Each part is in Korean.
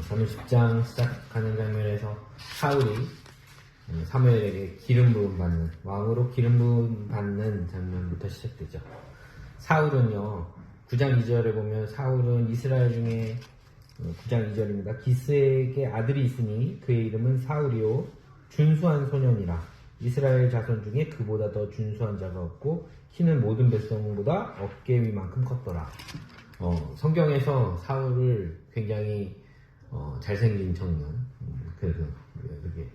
저는 10장 시작하는 장면에서 사울이 사무엘에게 기름 부음 받는, 왕으로 기름 부음 받는 장면부터 시작되죠. 사울은요, 9장 2절에 보면 사울은 이스라엘 중에 9장 2절입니다. 기스에게 아들이 있으니 그의 이름은 사울이요 준수한 소년이라. 이스라엘 자손 중에 그보다 더 준수한 자가 없고 키는 모든 백성보다 어깨 위만큼 컸더라. 성경에서 사울을 굉장히 잘생긴 청년, 그래서 이렇게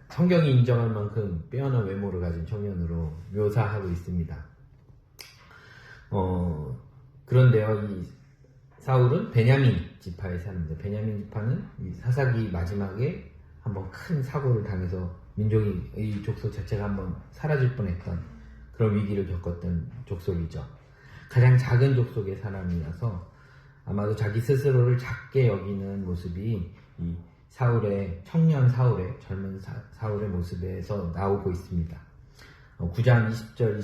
성경이 인정할 만큼 빼어난 외모를 가진 청년으로 묘사하고 있습니다. 그런데요, 이 사울은 베냐민 지파의 사람입니다. 베냐민 지파는 이 사사기 마지막에 한번 큰 사고를 당해서 민족이, 이 족속 자체가 한번 사라질 뻔했던 그런 위기를 겪었던 족속이죠. 가장 작은 족속의 사람이라서 아마도 자기 스스로를 작게 여기는 모습이 이 청년 사울의, 젊은 사울의 모습에서 나오고 있습니다. 9장 20절,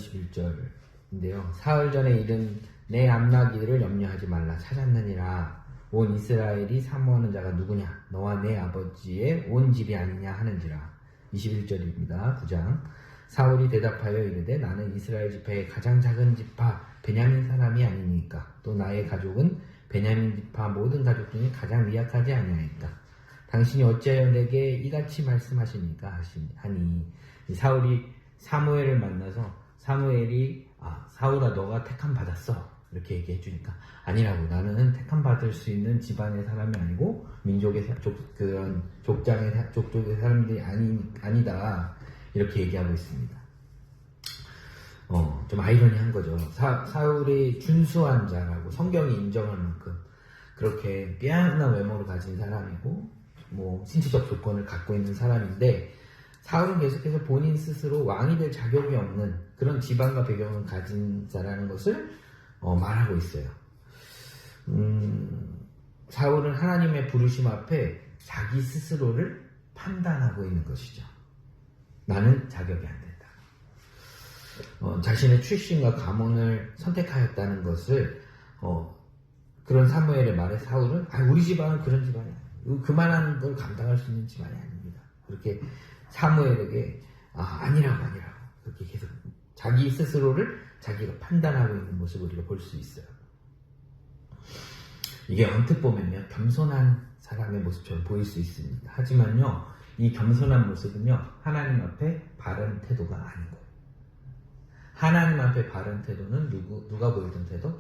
21절인데요. 사흘 전에 이른 내 암나기를 염려하지 말라. 찾았느니라. 온 이스라엘이 사모하는 자가 누구냐? 너와 내 아버지의 온 집이 아니냐 하는지라. 21절입니다. 9장. 사울이 대답하여 이르되 나는 이스라엘 지파의 가장 작은 지파 베냐민 사람이 아니니까. 또 나의 가족은 베냐민 지파 모든 가족 중에 가장 미약하지 아니하니까. 당신이 어찌하여 내게 이같이 말씀하시니까 하니. 사울이 사무엘을 만나서 사무엘이 사울아 너가 택함 받았어 이렇게 얘기해 주니까 아니라고, 나는 택함 받을 수 있는 집안의 사람이 아니고 민족의 그런 족족의 사람들이 아니다 이렇게 얘기하고 있습니다. 좀 아이러니한 거죠. 사울이 준수한 자라고 성경이 인정할 만큼 그렇게 빼어난 외모를 가진 사람이고 신체적 조건을 갖고 있는 사람인데, 사울은 계속해서 본인 스스로 왕이 될 자격이 없는 그런 지방과 배경을 가진 자라는 것을 말하고 있어요. 사울은 하나님의 부르심 앞에 자기 스스로를 판단하고 있는 것이죠. 나는 자격이 안 된다. 자신의 출신과 가문을 선택하였다는 것을 그런 사무엘의 말에 사울은 우리 집안은 그런 집안이 아니에요. 그만한 걸 감당할 수 있는 집안이 아닙니다. 그렇게 사무엘에게 아니라고 그렇게 계속 자기 스스로를 자기가 판단하고 있는 모습을 우리가 볼 수 있어요. 이게 언뜻 보면요, 겸손한 사람의 모습처럼 보일 수 있습니다. 하지만요, 이 겸손한 모습은요, 하나님 앞에 바른 태도가 아닌 거예요. 하나님 앞에 바른 태도는 누가 보이던 태도?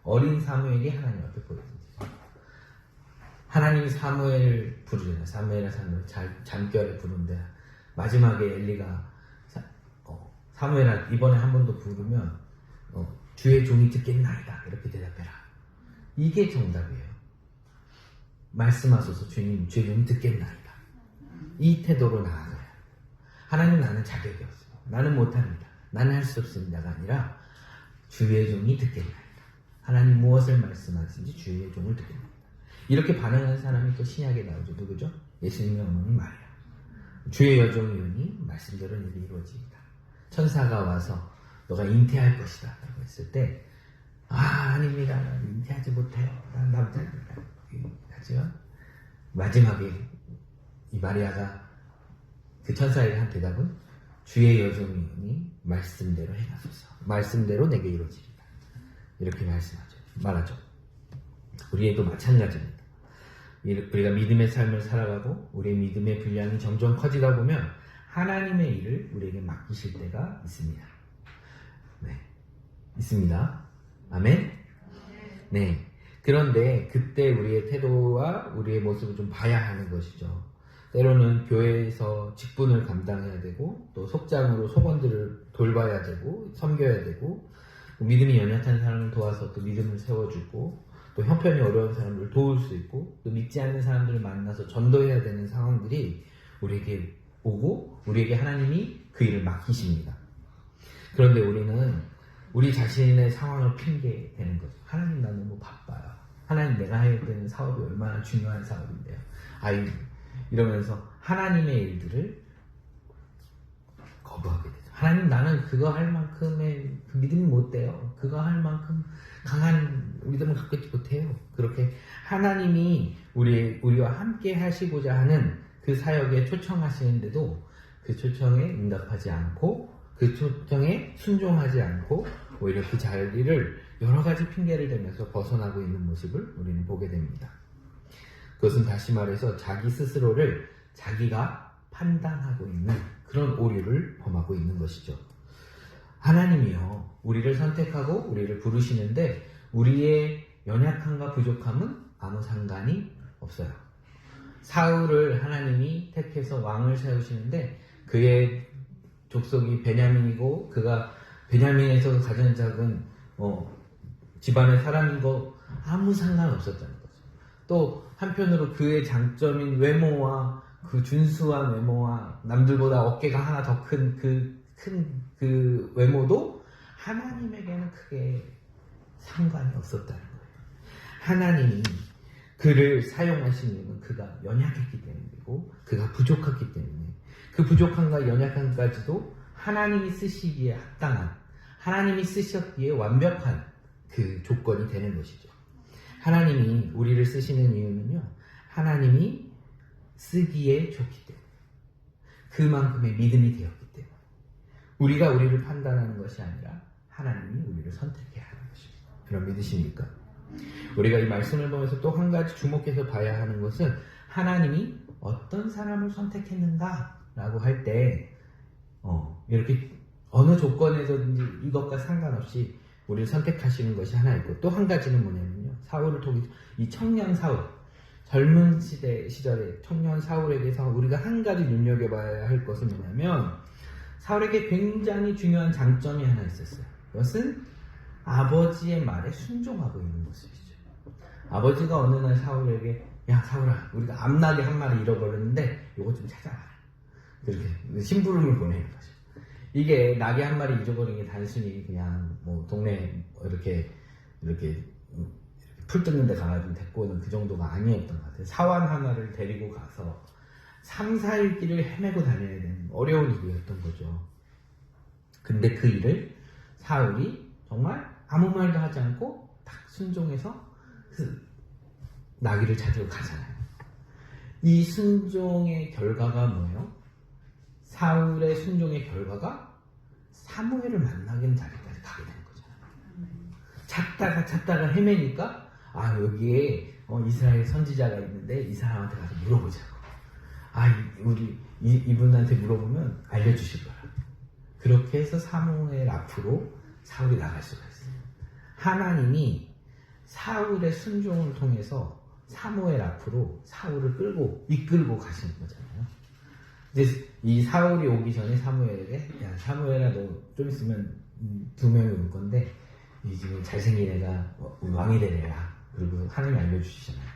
어린 사무엘이 하나님 앞에 보이던 태도. 하나님이 사무엘을 부르잖아요. 사무엘아 잠결에 부른데 마지막에 엘리가 사무엘아 이번에 한 번 더 부르면 주의 종이 듣겠나이다 이렇게 대답해라. 이게 정답이에요. 말씀하소서 주님, 주의 종이 듣겠나이다. 이 태도로 나아가요. 하나님, 나는 자격이 없어요. 나는 못합니다. 나는 할 수 없습니다가 아니라 주의 종이 듣겠나이다. 하나님 무엇을 말씀하시는지 주의 종을 듣겠나이다. 이렇게 반응하는 사람이 또 신약에 나오죠. 누구죠? 예수님의 어머니 마리아. 주의 여종이오니 말씀대로 일이 이루어지이다. 천사가 와서 너가 잉태할 것이다 라고 했을 때 아닙니다. 나는 잉태하지 못해요. 난 남자입니다. 하지만 마지막에 이 마리아가 그 천사에게 한 대답은 주의 여종이오니 말씀대로 행하소서. 말씀대로 내게 이루어지리다. 이렇게 말하죠. 우리에도 마찬가지입니다. 우리가 믿음의 삶을 살아가고 우리의 믿음의 분량이 점점 커지다 보면 하나님의 일을 우리에게 맡기실 때가 있습니다. 네, 있습니다. 아멘? 네. 그런데 그때 우리의 태도와 우리의 모습을 좀 봐야 하는 것이죠. 때로는 교회에서 직분을 감당해야 되고 또 속장으로 속원들을 돌봐야 되고 섬겨야 되고 믿음이 연약한 사람을 도와서 또 믿음을 세워주고 또 형편이 어려운 사람들을 도울 수 있고 또 믿지 않는 사람들을 만나서 전도해야 되는 상황들이 우리에게 오고 우리에게 하나님이 그 일을 맡기십니다. 그런데 우리는 우리 자신의 상황을 핑계대는 거죠. 하나님, 나 너무 바빠요. 하나님, 내가 해야 되는 사업이 얼마나 중요한 사업인데요. 이러면서 하나님의 일들을 거부하게 되죠. 하나님 나는 그거 할 만큼의 그 믿음이 못 돼요. 그거 할 만큼 강한 믿음을 갖고 있지 못해요. 그렇게 하나님이 우리와 함께 하시고자 하는 그 사역에 초청하시는데도 그 초청에 응답하지 않고 그 초청에 순종하지 않고 오히려 그 자리를 여러 가지 핑계를 대면서 벗어나고 있는 모습을 우리는 보게 됩니다. 그것은 다시 말해서 자기 스스로를 자기가 판단하고 있는 그런 오류를 범하고 있는 것이죠. 하나님이요, 우리를 선택하고 우리를 부르시는데 우리의 연약함과 부족함은 아무 상관이 없어요. 사울을 하나님이 택해서 왕을 세우시는데 그의 족속이 베냐민이고 그가 베냐민에서 가장 작은 집안의 사람인 거 아무 상관없었다는 거죠. 또 한편으로 그의 장점인 외모와 그 준수한 외모와 남들보다 어깨가 하나 더 큰 그 외모도 하나님에게는 크게 상관이 없었다는 거예요. 하나님이 그를 사용하신 이유는 그가 연약했기 때문이고 그가 부족했기 때문에 그 부족함과 연약함까지도 하나님이 쓰시기에 합당한, 하나님이 쓰셨기에 완벽한 그 조건이 되는 것이죠. 하나님이 우리를 쓰시는 이유는요, 하나님이 쓰기에 좋기 때문에, 그만큼의 믿음이 되었기 때문에, 우리가 우리를 판단하는 것이 아니라 하나님이 우리를 선택해야 하는 것입니다. 그럼 믿으십니까? 우리가 이 말씀을 보면서 또 한 가지 주목해서 봐야 하는 것은 하나님이 어떤 사람을 선택했는가 라고 할 때 이렇게 어느 조건에서든지 이것과 상관없이 우리를 선택하시는 것이 하나 있고, 또 한 가지는 뭐냐면요, 사울을 통해 이 청년 사울, 젊은 시절의 청년 사울에 대해서 우리가 한 가지 눈여겨봐야 할 것은 뭐냐면, 사울에게 굉장히 중요한 장점이 하나 있었어요. 그것은 아버지의 말에 순종하고 있는 모습이죠. 아버지가 어느 날 사울에게, 야 사울아, 우리가 암나귀 한 마리 잃어버렸는데 이거 좀 찾아와라, 그렇게 심부름을 보내는 거죠. 이게 나귀 한 마리 잊어버린 게 단순히 그냥 뭐 동네 이렇게 풀 뜯는 데 가가지고 데리고 오는 그 정도가 아니었던 것 같아요. 사환 하나를 데리고 가서 3, 4일 길을 헤매고 다녀야 되는 어려운 일이었던 거죠. 근데 그 일을 사울이 정말 아무 말도 하지 않고 딱 순종해서 그 나귀를 찾으러 가잖아요. 이 순종의 결과가 뭐예요? 사울의 순종의 결과가 사무엘을 만나는 자리까지 가게 되는 거잖아요. 찾다가 헤매니까 여기에 이스라엘 선지자가 있는데 이 사람한테 가서 물어보자고. 우리 이분한테 물어보면 알려주실 거야. 그렇게 해서 사무엘 앞으로 사울이 나갈 수가 있어요. 하나님이 사울의 순종을 통해서 사무엘 앞으로 사울을 이끌고 가시는 거잖아요. 이제 이 사울이 오기 전에 사무엘에게, 야 사무엘아, 너 좀 있으면 2명이 올 건데 이 지금 잘생긴 애가 왕이 되래야. 그리고 하나님이 알려주시잖아요.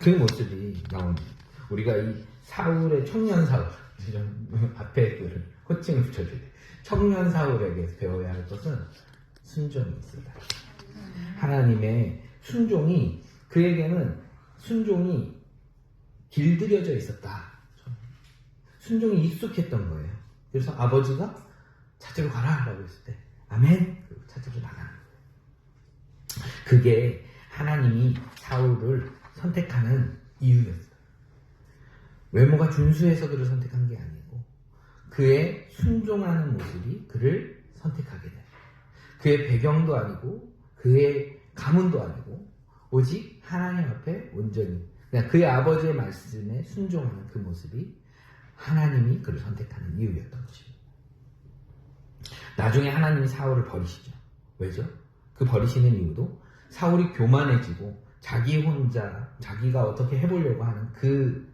그 모습이 나옵니다. 우리가 이 사울의 청년 사울, 앞에 그 호칭을 붙여줘야 돼. 청년 사울에게 배워야 할 것은 순종이 있었다. 하나님의 순종이, 그에게는 순종이 길들여져 있었다. 순종이 익숙했던 거예요. 그래서 아버지가 찾으러 가라 라고 했을 때 아멘! 그리고 찾으러 나가는 거예요. 그게 하나님이 사울을 선택하는 이유였어요. 외모가 준수해서 그를 선택한 게 아니고 그의 순종하는 모습이 그를 선택하게 돼요. 그의 배경도 아니고 그의 가문도 아니고 오직 하나님 앞에 온전히, 그냥 그의 아버지의 말씀에 순종하는 그 모습이 하나님이 그를 선택하는 이유였던 것입니다. 나중에 하나님이 사울을 버리시죠. 왜죠? 그 버리시는 이유도 사울이 교만해지고 자기가 어떻게 해보려고 하는 그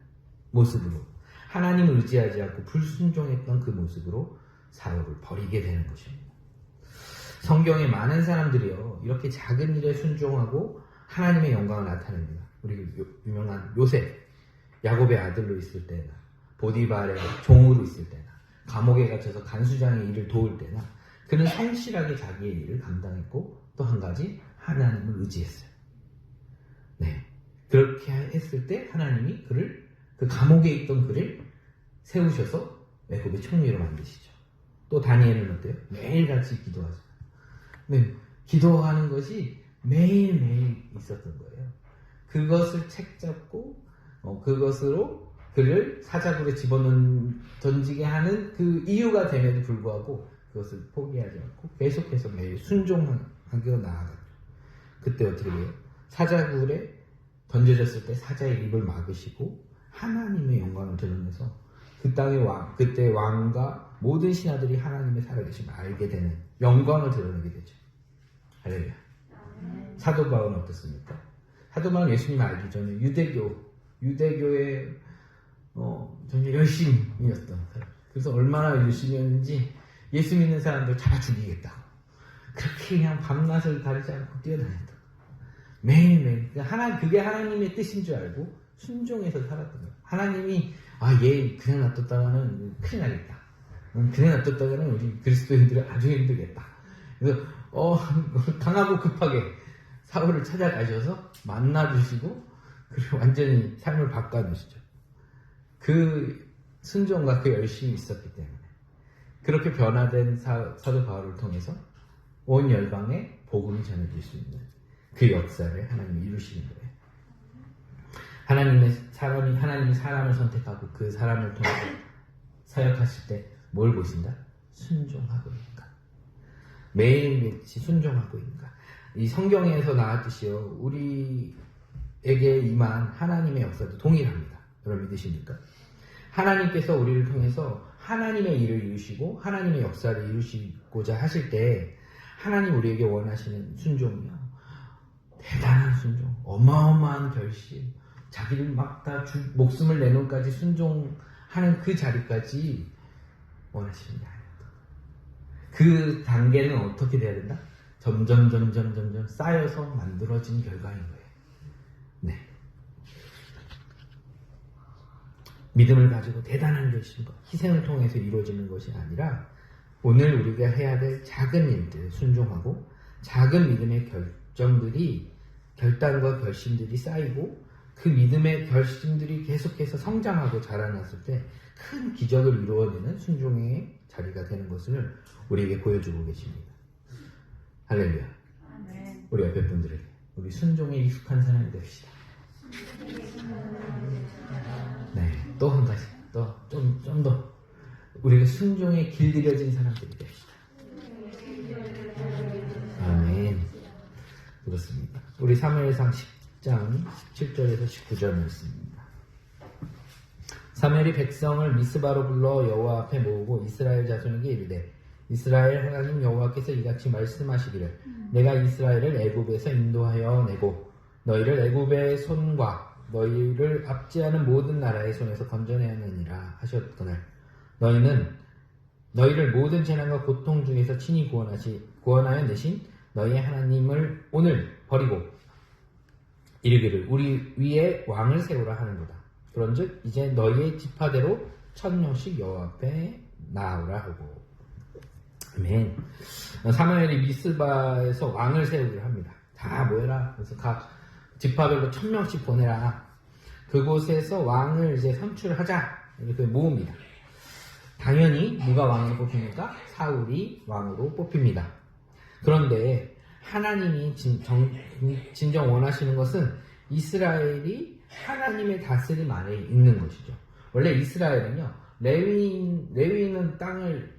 모습으로, 하나님을 의지하지 않고 불순종했던 그 모습으로 사울을 버리게 되는 것입니다. 성경에 많은 사람들이요, 이렇게 작은 일에 순종하고 하나님의 영광을 나타냅니다. 우리 유명한 요셉, 야곱의 아들로 있을 때나, 보디발의 종으로 있을 때나, 감옥에 갇혀서 간수장의 일을 도울 때나, 그는 성실하게 자기의 일을 감당했고, 또 한 가지 하나님을 의지했어요. 네, 그렇게 했을 때 하나님이 그 감옥에 있던 그를 세우셔서 애굽의 총리로 만드시죠. 또 다니엘은 어때요? 매일같이 기도하죠. 네, 기도하는 것이 매일매일 있었던 거예요. 그것을 책잡고 그것으로 그를 사자굴에 던지게 하는 그 이유가 됨에도 불구하고 그것을 포기하지 않고 계속해서 매일 순종하기로 나아갔죠. 그때 어떻게 돼요? 사자굴에 던져졌을 때 사자의 입을 막으시고 하나님의 영광을 드러내서 그 땅의 그때 왕과 모든 신하들이 하나님의 살아계심을 알게 되는 영광을 드러내게 되죠. 할렐루야. 사도 바울은 어떻습니까? 사도 바울은 예수님 알기 전에 유대교의 정말 열심이었던 사람. 그래서 얼마나 열심이었는지 예수 믿는 사람들 잡아 죽이겠다. 그렇게 그냥 밤낮을 가리지 않고 뛰어다녔다. 매일매일. 그게 하나님의 뜻인 줄 알고 순종해서 살았던 거예요. 하나님이 얘 그냥 놔뒀다가는 큰일 나겠다. 그냥 놔뒀다가는 우리 그리스도인들은 아주 힘들겠다. 그래서 강하고 급하게 사울을 찾아가셔서 만나주시고 그리고 완전히 삶을 바꿔주시죠. 그 순종과 그 열심이 있었기 때문에 그렇게 변화된 사도 바울을 통해서 온 열방에 복음이 전해질 수 있는 그 역사를 하나님이 이루시는 거예요. 하나님이 사람을 선택하고 그 사람을 통해서 사역하실 때 뭘 보신다? 순종하고 있는가? 매일같이 순종하고 있는가? 이 성경에서 나왔듯이요, 우리에게 임한 하나님의 역사도 동일합니다. 여러분 믿으십니까? 하나님께서 우리를 통해서 하나님의 일을 이루시고 하나님의 역사를 이루시고자 하실 때 하나님 우리에게 원하시는 순종이요, 대단한 순종, 어마어마한 결심, 자기를 막 다 목숨을 내놓기까지 순종하는 그 자리까지 원하시는 게 아닙니다. 그 단계는 어떻게 돼야 된다? 점점 쌓여서 만들어진 결과인 거예요. 네. 믿음을 가지고 대단한 결심과 희생을 통해서 이루어지는 것이 아니라 오늘 우리가 해야 될 작은 일들 순종하고 작은 믿음의 결단과 결심들이 쌓이고 그 믿음의 결심들이 계속해서 성장하고 자라났을 때 큰 기적을 이루어내는 순종의 자리가 되는 것을 우리에게 보여주고 계십니다. 할렐루야. 아멘. 우리 옆에 분들에게 우리 순종에 익숙한 사람이 됩시다. 네, 또 한 가지, 좀 더 우리가 순종에 길들여진 사람들이 됩시다. 아멘. 그렇습니다. 우리 사무엘상 10장 17절에서 19절 말씀입니다. 사무엘이 백성을 미스바로 불러 여호와 앞에 모으고 이스라엘 자손에게 이르되 이스라엘 하나님 여호와께서 이같이 말씀하시기를 내가 이스라엘을 애굽에서 인도하여 내고 너희를 애굽의 손과 너희를 압제하는 모든 나라의 손에서 건져내었느니라 하셨거늘 너희를 모든 재난과 고통 중에서 친히 구원하여 내신 너희의 하나님을 오늘 버리고 이르기를 우리 위에 왕을 세우라 하는도다. 그런즉 이제 너희의 지파대로 1000명씩 여호와 앞에 나아오라 하고. 아멘. 사무엘이 미스바에서 왕을 세우기를 합니다. 다 모여라. 그래서 각 지파별로 1000명씩 보내라. 그곳에서 왕을 이제 선출하자. 이렇게 모읍니다. 당연히 누가 왕으로 뽑힙니까? 사울이 왕으로 뽑힙니다. 그런데 하나님이 진정 원하시는 것은 이스라엘이 하나님의 다스림 아래 있는 것이죠. 원래 이스라엘은요, 레위인은 땅을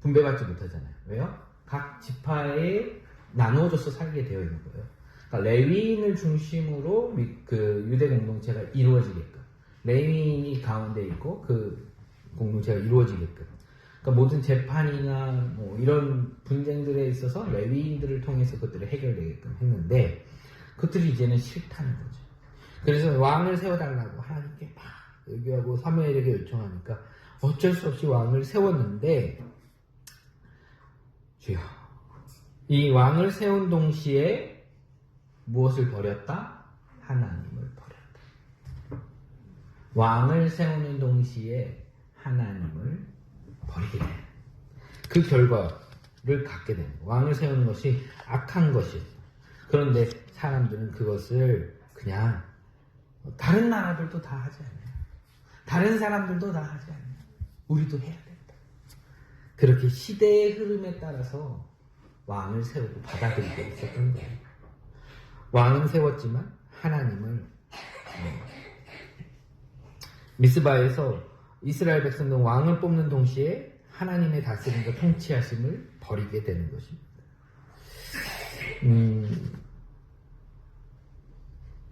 분배받지 못하잖아요. 왜요? 각 지파에 나누어져서 살게 되어 있는 거예요. 그러니까 레위인을 중심으로 그 유대 공동체가 이루어지게끔, 레위인이 가운데 있고 그 공동체가 이루어지게끔, 그러니까 모든 재판이나 뭐 이런 분쟁들에 있어서 레위인들을 통해서 그것들을 해결되게끔 했는데 그것들이 이제는 싫다는 거죠. 그래서 왕을 세워달라고 하나님께 막 얘기하고 사무엘에게 요청하니까 어쩔 수 없이 왕을 세웠는데 주여, 이 왕을 세운 동시에 무엇을 버렸다? 하나님을 버렸다. 왕을 세우는 동시에 하나님을 버리게 되는 그 결과를 갖게 되는 거예요. 왕을 세우는 것이 악한 것이었어요. 그런데 사람들은 그것을 그냥 다른 나라들도 다 하지 않아요. 다른 사람들도 다 하지 않아요. 우리도 해야 된다. 그렇게 시대의 흐름에 따라서 왕을 세우고 받아들이고 있었던 거예요. 왕은 세웠지만 하나님을 미스바에서 이스라엘 백성들 왕을 뽑는 동시에 하나님의 다스림과 통치하심을 버리게 되는 것입니다.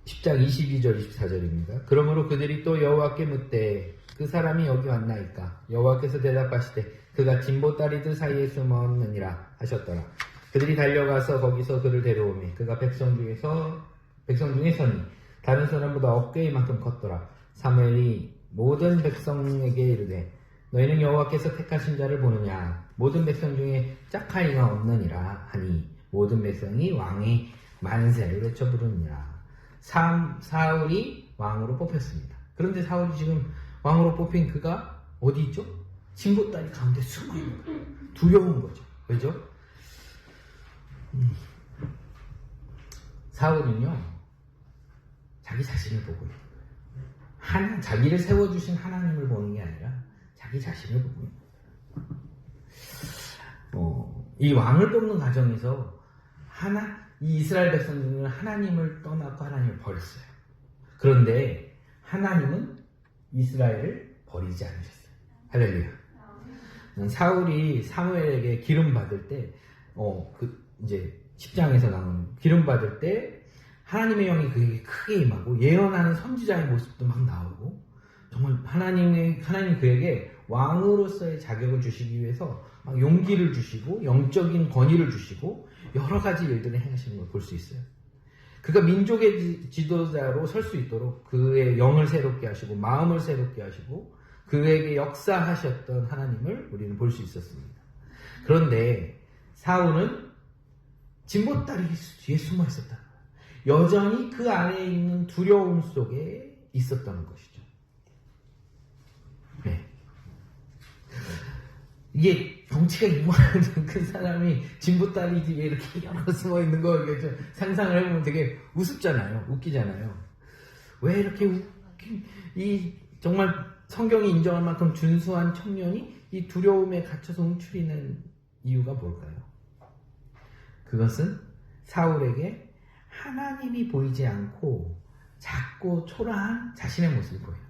10장 22절 24절입니다. 그러므로 그들이 또 여호와께 묻되 그 사람이 여기 왔나이까? 여호와께서 대답하시되 그가 진보다리들 사이에 숨었느니라 하셨더라. 그들이 달려가서 거기서 그를 데려오매 그가 백성 중에 서니 다른 사람보다 어깨이만큼 컸더라. 사무엘이 모든 백성에게 이르되 너희는 여호와께서 택하신 자를 보느냐? 모든 백성 중에 짝하이가 없느니라 하니 모든 백성이 왕의 만세를 외쳐 부르니라. 사울이 왕으로 뽑혔습니다. 그런데 사울이 지금 왕으로 뽑힌 그가 어디 있죠? 진보다리 가운데 숨어있는 거예요. 두려운 거죠. 왜죠? 사울은요 자기 자신을 보고 있는 거예요. 자기를 세워주신 하나님을 보는 게 아니라 자기 자신을 보고 있는 거예요. 이 왕을 뽑는 과정에서 이 이스라엘 백성들은 하나님을 떠났고 하나님을 버렸어요. 그런데 하나님은 이스라엘을 버리지 않으셨어요. 할렐루야. 사울이 사무엘에게 기름 받을 때, 이제 10장에서 나오는 기름 받을 때 하나님의 영이 그에게 크게 임하고 예언하는 선지자의 모습도 막 나오고 정말 하나님 그에게 왕으로서의 자격을 주시기 위해서 막 용기를 주시고 영적인 권위를 주시고 여러 가지 일들을 행하시는 걸 볼 수 있어요. 그가 민족의 지도자로 설 수 있도록 그의 영을 새롭게 하시고 마음을 새롭게 하시고 그에게 역사하셨던 하나님을 우리는 볼 수 있었습니다. 그런데 사울은 진보다리 뒤에 숨어 있었다. 여전히 그 안에 있는 두려움 속에 있었던 것이죠. 네. 이게 덩치가 이만한 큰 사람이 진보다리 뒤에 이렇게 숨어 있는 거 좀 상상을 해보면 되게 우습잖아요. 웃기잖아요. 왜 이렇게 정말 성경이 인정할 만큼 준수한 청년이 이 두려움에 갇혀서 움츠리는 이유가 뭘까요? 그것은 사울에게 하나님이 보이지 않고 작고 초라한 자신의 모습을 보이는 거예요.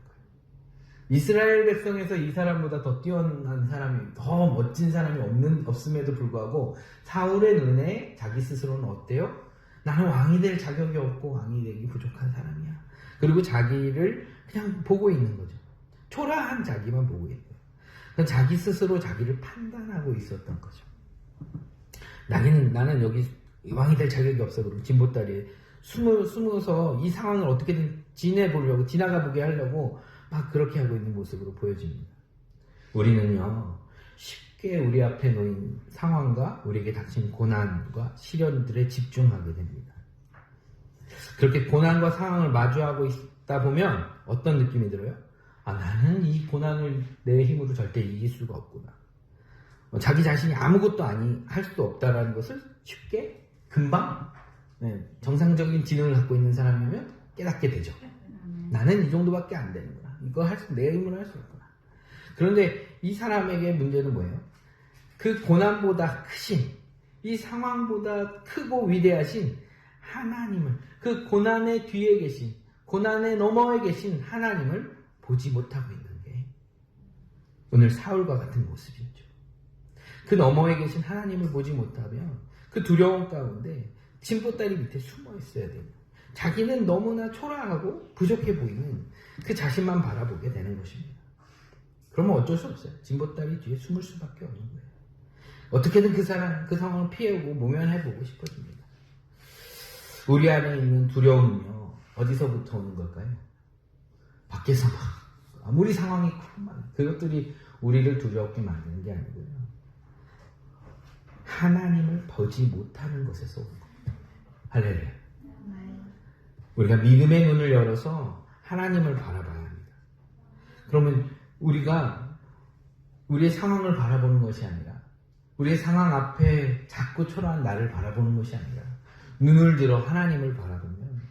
이스라엘 백성에서 이 사람보다 더 뛰어난 사람이, 더 멋진 사람이 없음에도 불구하고 사울의 눈에 자기 스스로는 어때요? 나는 왕이 될 자격이 없고 왕이 되기 부족한 사람이야. 그리고 자기를 그냥 보고 있는 거죠. 초라한 자기만 보고 있는 거예요. 자기 스스로 자기를 판단하고 있었던 거죠. 나는 여기 왕이 될 자격이 없어. 그리고 진보다리에 숨어서 이 상황을 어떻게든 지내보려고, 지나가 보게 하려고 막 그렇게 하고 있는 모습으로 보여집니다. 우리는요, 쉽게 우리 앞에 놓인 상황과 우리에게 닥친 고난과 시련들에 집중하게 됩니다. 그렇게 고난과 상황을 마주하고 있다 보면 어떤 느낌이 들어요? 나는 이 고난을 내 힘으로 절대 이길 수가 없구나. 자기 자신이 아무것도 할 수도 없다라는 것을 쉽게 금방 정상적인 지능을 갖고 있는 사람이면 깨닫게 되죠. 나는 이 정도밖에 안 되는구나. 이거 내 힘으로 할 수 없구나. 그런데 이 사람에게 문제는 뭐예요? 그 고난보다 크신, 이 상황보다 크고 위대하신 하나님을, 그 고난의 뒤에 계신, 고난의 너머에 계신 하나님을 보지 못하고 있는 게 오늘 사울과 같은 모습이죠. 그 너머에 계신 하나님을 보지 못하면 그 두려움 가운데 진보다리 밑에 숨어 있어야 돼요. 자기는 너무나 초라하고 부족해 보이는 그 자신만 바라보게 되는 것입니다. 그러면 어쩔 수 없어요. 진보다리 뒤에 숨을 수밖에 없는 거예요. 어떻게든 그 상황을 피해오고 모면해보고 싶어집니다. 우리 안에 있는 두려움은요, 어디서부터 오는 걸까요? 밖에서 아무리 상황이 크면 그것들이 우리를 두렵게 만드는 게 아니고요. 하나님을 보지 못하는 것에서 오는 겁니다. 할렐루야. 우리가 믿음의 눈을 열어서 하나님을 바라봐야 합니다. 그러면 우리가 우리의 상황을 바라보는 것이 아니라 우리의 상황 앞에 작고 초라한 나를 바라보는 것이 아니라 눈을 들어 하나님을 바라보면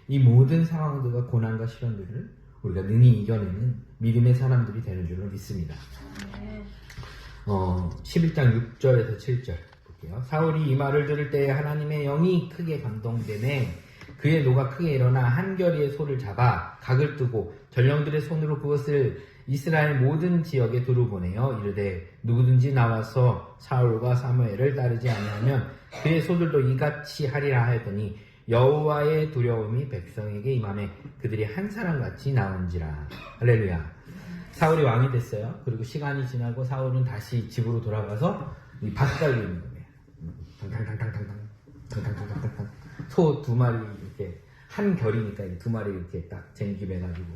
이 모든 상황들과 고난과 시련들을 우리가 능히 이겨내는 믿음의 사람들이 되는 줄을 믿습니다. 11장 6절에서 7절 볼게요. 사울이 이 말을 들을 때에 하나님의 영이 크게 감동되매 그의 노가 크게 일어나 한 겨리의 소를 잡아 각을 뜨고 전령들의 손으로 그것을 이스라엘 모든 지역에 두루 보내어 이르되 누구든지 나와서 사울과 사무엘을 따르지 아니하면 그의 소들도 이같이 하리라 하였더니 여호와의 두려움이 백성에게 임하매 그들이 한 사람같이 나온지라. 할렐루야. 사울이 왕이 됐어요. 그리고 시간이 지나고 사울은 다시 집으로 돌아가서 이 밭 갈고 있는 거예요. 탕탕탕탕탕탕 소 2마리 이렇게 한 결이니까 2마리 이렇게 딱 쟁기매가지고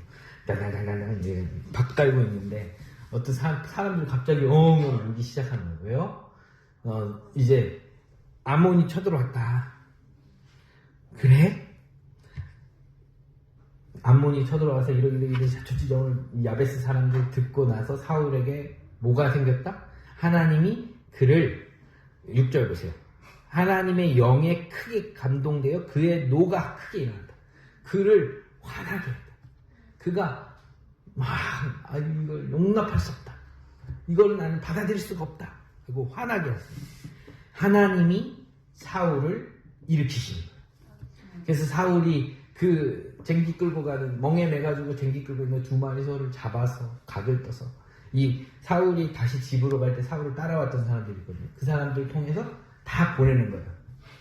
땅땅땅땅 이제 밭 갈고 있는데 어떤 사람들이 갑자기 엉엉 울기 시작하는 거예요. 이제 아몬이 쳐들어왔다. 그래? 암몬이 쳐들어와서 이러기를 저지정을 야베스 사람들 듣고 나서 사울에게 뭐가 생겼다? 하나님이 그를 6절 보세요. 하나님의 영에 크게 감동되어 그의 노가 크게 일어난다. 그를 화나게 했다. 그가 이걸 용납할 수 없다. 이걸 나는 받아들일 수가 없다. 그리고 화나게 했습니다. 하나님이 사울을 일으키시는 거예요. 그래서 사울이 그 쟁기 끌고 가는 멍에 매가지고 쟁기 끌고 있는 2마리 소를 잡아서 각을 떠서 이 사울이 다시 집으로 갈 때 사울을 따라왔던 사람들이 있거든요. 그 사람들 통해서 다 보내는 거예요.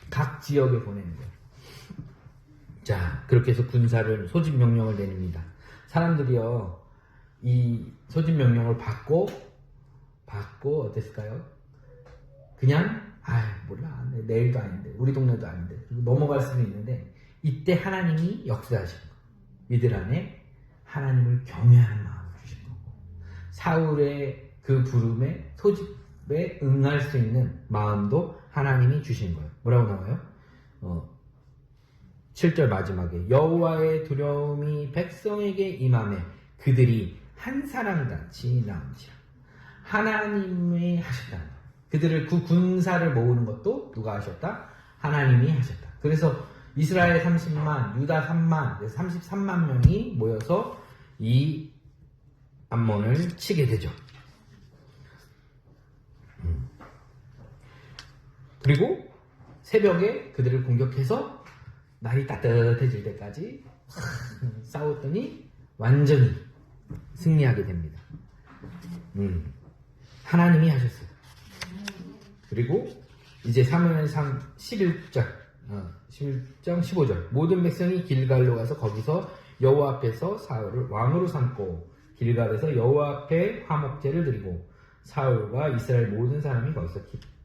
각 지역에 보내는 거예요. 자, 그렇게 해서 군사를 소집 명령을 내립니다. 사람들이요, 이 소집 명령을 받고 어땠을까요? 그냥 몰라, 내일도 아닌데 우리 동네도 아닌데 넘어갈 수도 있는데 이때 하나님이 역사하신 거예요. 이들 안에 하나님을 경외하는 마음을 주신 거고 사울의 그 부름에 소집에 응할 수 있는 마음도 하나님이 주신 거예요. 뭐라고 나와요? 7절 마지막에 여호와의 두려움이 백성에게 임하매 그들이 한 사람같이 나온지라. 하나님이 하셨다는 거예요. 그들을 그 군사를 모으는 것도 누가 하셨다? 하나님이 하셨다. 그래서 이스라엘 30만, 유다 3만, 33만 명이 모여서 이 암몬을 치게 되죠. 그리고 새벽에 그들을 공격해서 날이 따뜻해질 때까지 싸웠더니 완전히 승리하게 됩니다. 하나님이 하셨어요. 그리고 이제 사무엘상 11장 15절 모든 백성이 길갈로 가서 거기서 여호와 앞에서 사울을 왕으로 삼고 길갈에서 여호와 앞에 화목제를 드리고 사울과 이스라엘 모든 사람이 거기서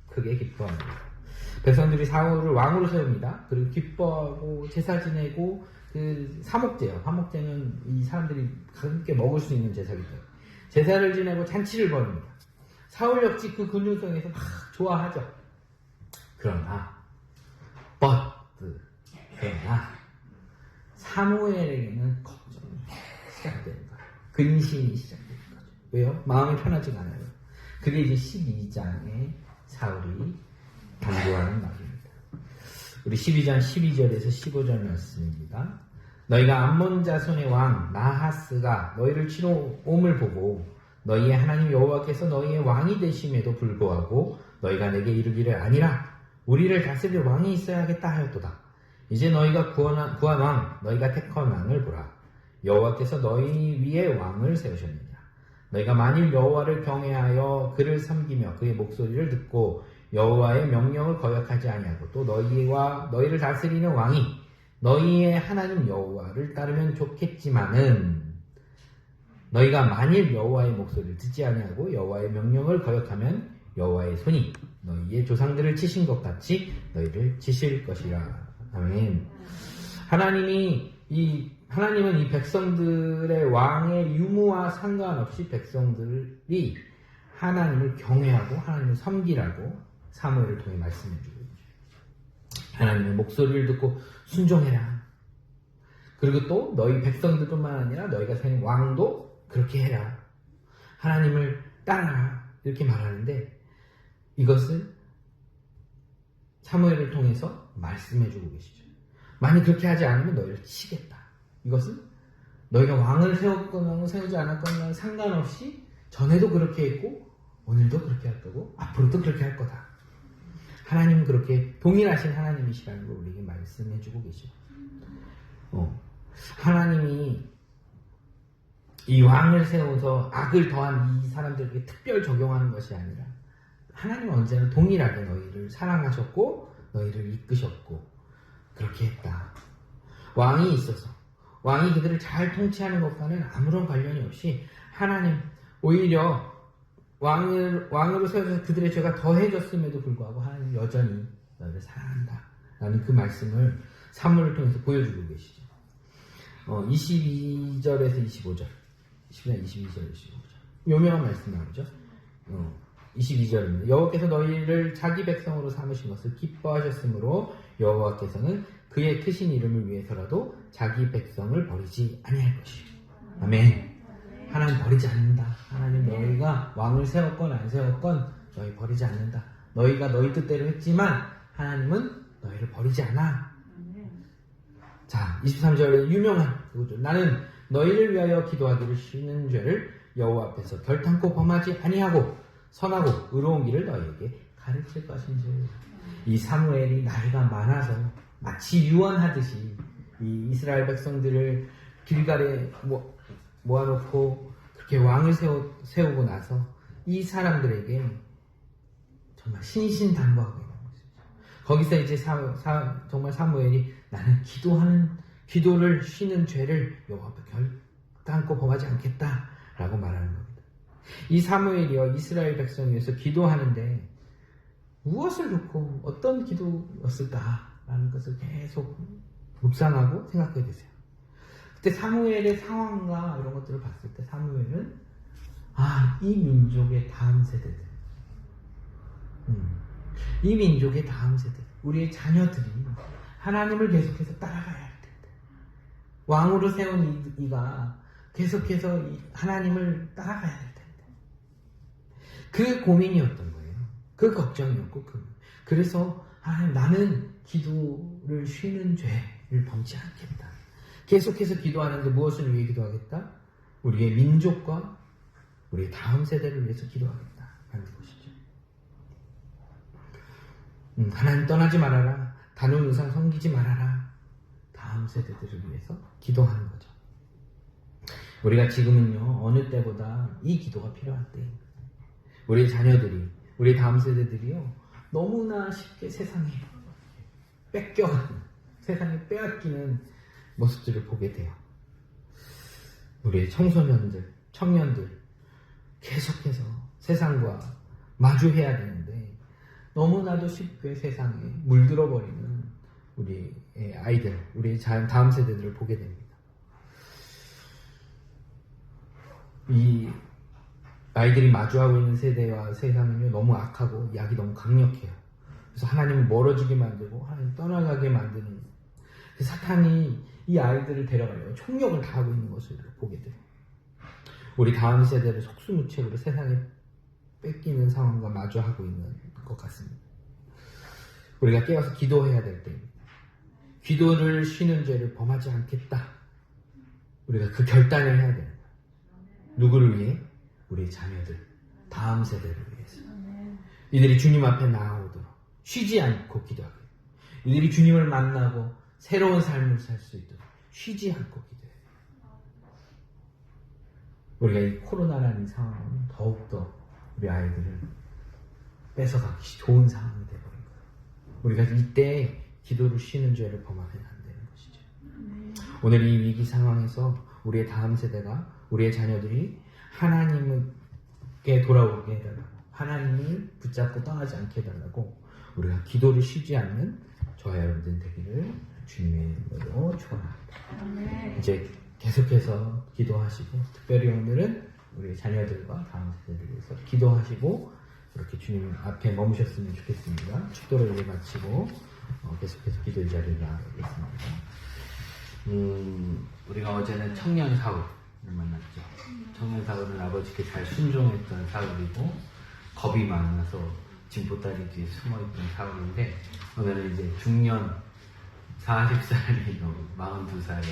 크게 기뻐합니다. 백성들이 사울을 왕으로 세웁니다. 그리고 기뻐하고 제사 지내고 그 사목제요. 화목제는 이 사람들이 함께 먹을 수 있는 제사이기 때문에 제사를 지내고 잔치를 벌입니다. 사울 역시 그 근중성에서 막 좋아하죠. 그러나 사무엘에게는 걱정이 시작되는 거예요. 근심이 시작되는 거죠. 왜요? 마음이 편하지가 않아요. 그게 이제 12장에 사울이 강조하는 말입니다. 우리 12장 12절에서 15절 말씀입니다. 너희가 암몬 자손의 왕 나하스가 너희를 치러 옴을 보고 너희의 하나님 여호와께서 너희의 왕이 되심에도 불구하고 너희가 내게 이르기를 아니라 우리를 다스릴 왕이 있어야겠다 하였도다. 이제 너희가 구한 왕 너희가 택한 왕을 보라. 여호와께서 너희 위에 왕을 세우셨느니라. 너희가 만일 여호와를 경외하여 그를 섬기며 그의 목소리를 듣고 여호와의 명령을 거역하지 아니하고 또 너희를 다스리는 왕이 너희의 하나님 여호와를 따르면 좋겠지만은 너희가 만일 여호와의 목소리를 듣지 아니하고 여호와의 명령을 거역하면 여호와의 손이 너희의 조상들을 치신 것 같이 너희를 치실 것이라. 아멘. 하나님은 이 백성들의 왕의 유무와 상관없이 백성들이 하나님을 경외하고 하나님을 섬기라고 사무엘을 통해 말씀해주고 있죠. 하나님의 목소리를 듣고 순종해라. 그리고 또 너희 백성들뿐만 아니라 너희가 세운 왕도 그렇게 해라. 하나님을 따라라. 이렇게 말하는데 이것을 사무엘을 통해서 말씀해주고 계시죠. 만약 그렇게 하지 않으면 너희를 치겠다. 이것은 너희가 왕을 세웠거나 세우지 않았거나 상관없이 전에도 그렇게 했고 오늘도 그렇게 할 거고 앞으로도 그렇게 할 거다. 하나님은 그렇게 동일하신 하나님이시라는 걸 우리에게 말씀해주고 계시고, 하나님이 이 왕을 세워서 악을 더한 이 사람들에게 특별 적용하는 것이 아니라 하나님은 언제나 동일하게 너희를 사랑하셨고 너희를 이끄셨고 그렇게 했다. 왕이 있어서 왕이 그들을 잘 통치하는 것과는 아무런 관련이 없이 하나님 오히려 왕으로 세워서 그들의 죄가 더해졌음에도 불구하고 하나님 여전히 너희를 사랑한다 라는 그 말씀을 사무엘을 통해서 보여주고 계시죠. 22절에서 25절 22절 25절 유명한 말씀 나오죠. 22절입니다. 여호와께서 너희를 자기 백성으로 삼으신 것을 기뻐하셨으므로 여호와께서는 그의 크신 이름을 위해서라도 자기 백성을 버리지 아니할 것이요. 아멘. 하나님 버리지 않는다. 하나님 너희가 왕을 세웠건 안 세웠건 너희 버리지 않는다. 너희가 너희 뜻대로 했지만 하나님은 너희를 버리지 않아. 자, 23절에 유명한 그거죠. 나는 너희를 위하여 기도하기를 쉬는 죄를 여호와 앞에서 결탄코 범하지 아니하고 선하고 의로운 길을 너희에게 가르칠 것인지. 이 사무엘이 나이가 많아서 마치 유언하듯이 이 이스라엘 백성들을 길갈에 모아놓고 그렇게 왕을 세우고 나서 이 사람들에게 정말 신신당부하고 있는 것이죠. 거기서 이제 정말 사무엘이 나는 기도를 쉬는 죄를 여호와 앞에 결단코 범하지 않겠다라고 말하는 겁니다. 이 사무엘이요 이스라엘 백성을 위해서 기도하는데 무엇을 놓고 어떤 기도였을까라는 것을 계속 묵상하고 생각해 보세요. 그때 사무엘의 상황과 이런 것들을 봤을 때 사무엘은 이 민족의 다음 세대들, 이 민족의 다음 세대, 우리의 자녀들이 하나님을 계속해서 따라가야 할 텐데 왕으로 세운 이가 계속해서 하나님을 따라가야 할 텐데 그 고민이었던 거예요. 그 걱정이었고 그래서 나는 기도를 쉬는 죄를 범치 않겠다. 계속해서 기도하는데 무엇을 위해 기도하겠다? 우리의 민족과 우리의 다음 세대를 위해서 기도하겠다 하는 것이죠. 하나님 떠나지 말아라. 다른 우상 섬기지 말아라. 다음 세대들을 위해서 기도하는 거죠. 우리가 지금은요 어느 때보다 이 기도가 필요할 때입니다. 우리 자녀들이 우리 다음 세대들이요 너무나 쉽게 세상에 세상에 빼앗기는 모습들을 보게 돼요. 우리 청소년들, 청년들 계속해서 세상과 마주해야 되는데 너무나도 쉽게 세상에 물들어버리는 우리의 아이들, 우리 다음 세대들을 보게 됩니다. 이 아이들이 마주하고 있는 세대와 세상은요 너무 악하고 약이 너무 강력해요. 그래서 하나님을 멀어지게 만들고 하나님 떠나가게 만드는 사탄이 이 아이들을 데려가려고 총력을 다하고 있는 것을 보게 돼요. 우리 다음 세대를 속수무책으로 세상에 뺏기는 상황과 마주하고 있는 것 같습니다. 우리가 깨어서 기도해야 될 때입니다. 기도를 쉬는 죄를 범하지 않겠다. 우리가 그 결단을 해야 됩니다. 누구를 위해? 우리의 자녀들, 다음 세대를 위해서. 이들이 주님 앞에 나아오도록 쉬지 않고 기도하게. 이들이 주님을 만나고 새로운 삶을 살 수 있도록 쉬지 않고 기도해요. 우리가 이 코로나라는 상황은 더욱더 우리 아이들을 뺏어가기 좋은 상황이 되어버린 거예요. 우리가 이때 기도를 쉬는 죄를 범하면 안 되는 것이죠. 오늘 이 위기 상황에서 우리의 다음 세대가 우리의 자녀들이 하나님께 돌아오게 해달라고 하나님을 붙잡고 떠나지 않게 해달라고 우리가 기도를 쉬지 않는 저와 여러분들 되기를 주님의 이름으로 축원합니다. 이제 계속해서 기도하시고 특별히 오늘은 우리 자녀들과 다음 세대를 위해서 기도하시고 이렇게 주님 앞에 머무셨으면 좋겠습니다. 축도를 이제 마치고 계속해서 기도의 자리를 나가겠습니다. 우리가 어제는 청년 사울을 만났죠. 청년 사울은 아버지께 잘 순종했던 사울이고 겁이 많아서 진보다리 뒤에 숨어있던 사울인데 오늘은 이제 중년 40살이 넘은 42살의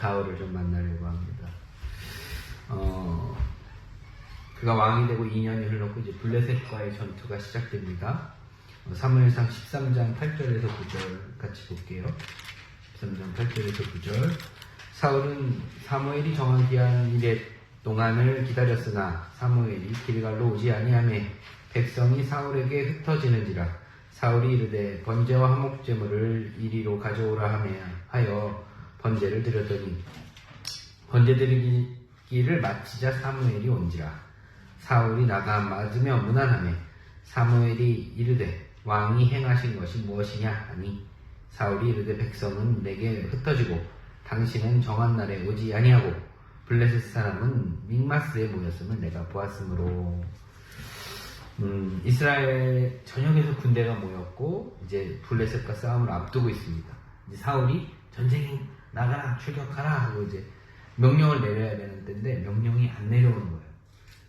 사울을 좀 만나려고 합니다. 그가 왕이 되고 2년이 흘렀고 이제 블레셋과의 전투가 시작됩니다. 사무엘상 13장 8절에서 9절 같이 볼게요. 13장 8절에서 9절. 사울은 사무엘이 정한 기한 이래 동안을 기다렸으나 사무엘이 길갈로 오지 아니하며 백성이 사울에게 흩어지는지라. 사울이 이르되 번제와 화목제물을 이리로 가져오라 하여 번제를 드렸더니 번제 드리기를 마치자 사무엘이 온지라. 사울이 나가 맞으며 무난하며 사무엘이 이르되 왕이 행하신 것이 무엇이냐 하니 사울이 이르되 백성은 내게 흩어지고 당신은 정한 날에 오지 아니하고 블레셋 사람은 믹마스에 모였음을 내가 보았으므로. 이스라엘 전역에서 군대가 모였고 이제 블레셋과 싸움을 앞두고 있습니다. 이제 사울이 전쟁에 나가라 출격하라 하고 이제 명령을 내려야 되는 때인데 명령이 안 내려오는 거예요.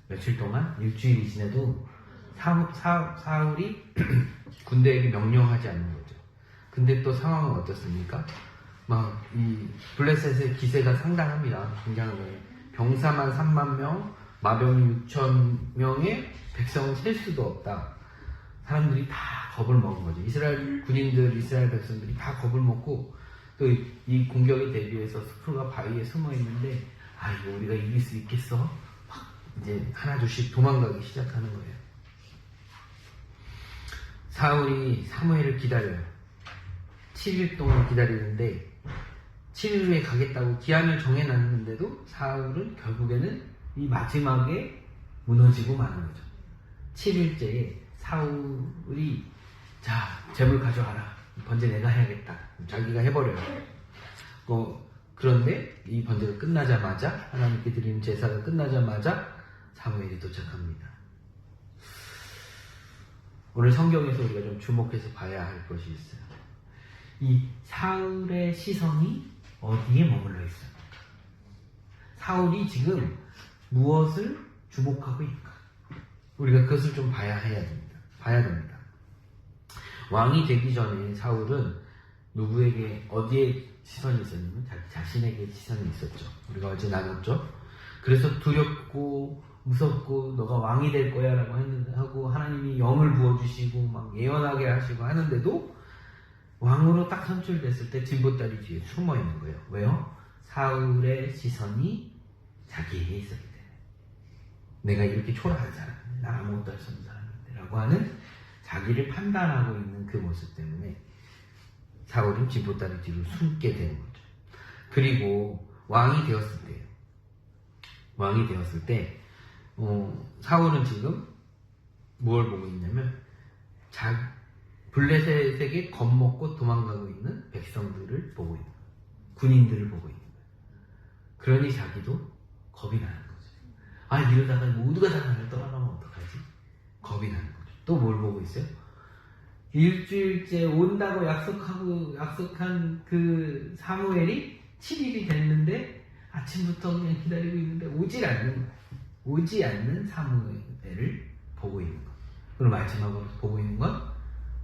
며칠 동안 일주일이 지나도 사울이 군대에게 명령하지 않는 거죠. 근데 또 상황은 어떻습니까? 막 이 블레셋의 기세가 상당합니다. 굉장히 병사만 3만 명, 마병이 6천 명에 백성은 셀 수도 없다. 사람들이 다 겁을 먹은 거죠. 이스라엘 군인들, 이스라엘 백성들이 다 겁을 먹고 또 이 공격에 대비해서 숲과 바위에 숨어 있는데 이거 우리가 이길 수 있겠어? 막 이제 하나둘씩 도망가기 시작하는 거예요. 사울이 사무엘을 기다려요. 7일 동안 기다리는데 7일 후에 가겠다고 기한을 정해놨는데도 사울은 결국에는 이 마지막에 무너지고 마는 거죠. 7일째에 사울이 자 제물 가져와라. 번제 내가 해야겠다. 자기가 해버려요. 그런데 이 번제가 끝나자마자 하나님께 드리는 제사가 끝나자마자 사무엘이 도착합니다. 오늘 성경에서 우리가 좀 주목해서 봐야 할 것이 있어요. 이 사울의 시선이 어디에 머물러 있습니까? 사울이 지금 무엇을 주목하고 있는가? 우리가 그것을 좀 봐야 됩니다. 왕이 되기 전에 사울은 누구에게 어디에 시선이 있었냐면 자기 자신에게 시선이 있었죠. 우리가 어제 나눴죠. 그래서 두렵고 무섭고 너가 왕이 될 거야 라고 하고 하나님이 영을 부어주시고 막 예언하게 하시고 하는데도 왕으로 딱 선출됐을 때 진보다리 뒤에 숨어 있는 거예요. 왜요? 사울의 시선이 자기에게 있었기 때문에. 내가 이렇게 초라한 사람인데, 나 아무것도 할 수 없는 사람인데 라고 하는 자기를 판단하고 있는 그 모습 때문에 사울은 진보다리 뒤로 숨게 되는 거죠. 그리고 왕이 되었을 때 사울은 지금 뭘 보고 있냐면 블레셋에게 겁먹고 도망가고 있는 백성들을 보고 있는 거예요. 군인들을 보고 있는 거예요. 그러니 자기도 겁이 나는 거죠. 이러다가 모두가 다 나를 떠나가면 어떡하지? 겁이 나는 거죠. 또 뭘 보고 있어요? 일주일째 온다고 약속한 그 사무엘이 7일이 됐는데 아침부터 그냥 기다리고 있는데 오지 않는 사무엘을 보고 있는 것. 그리고 마지막으로 보고 있는 건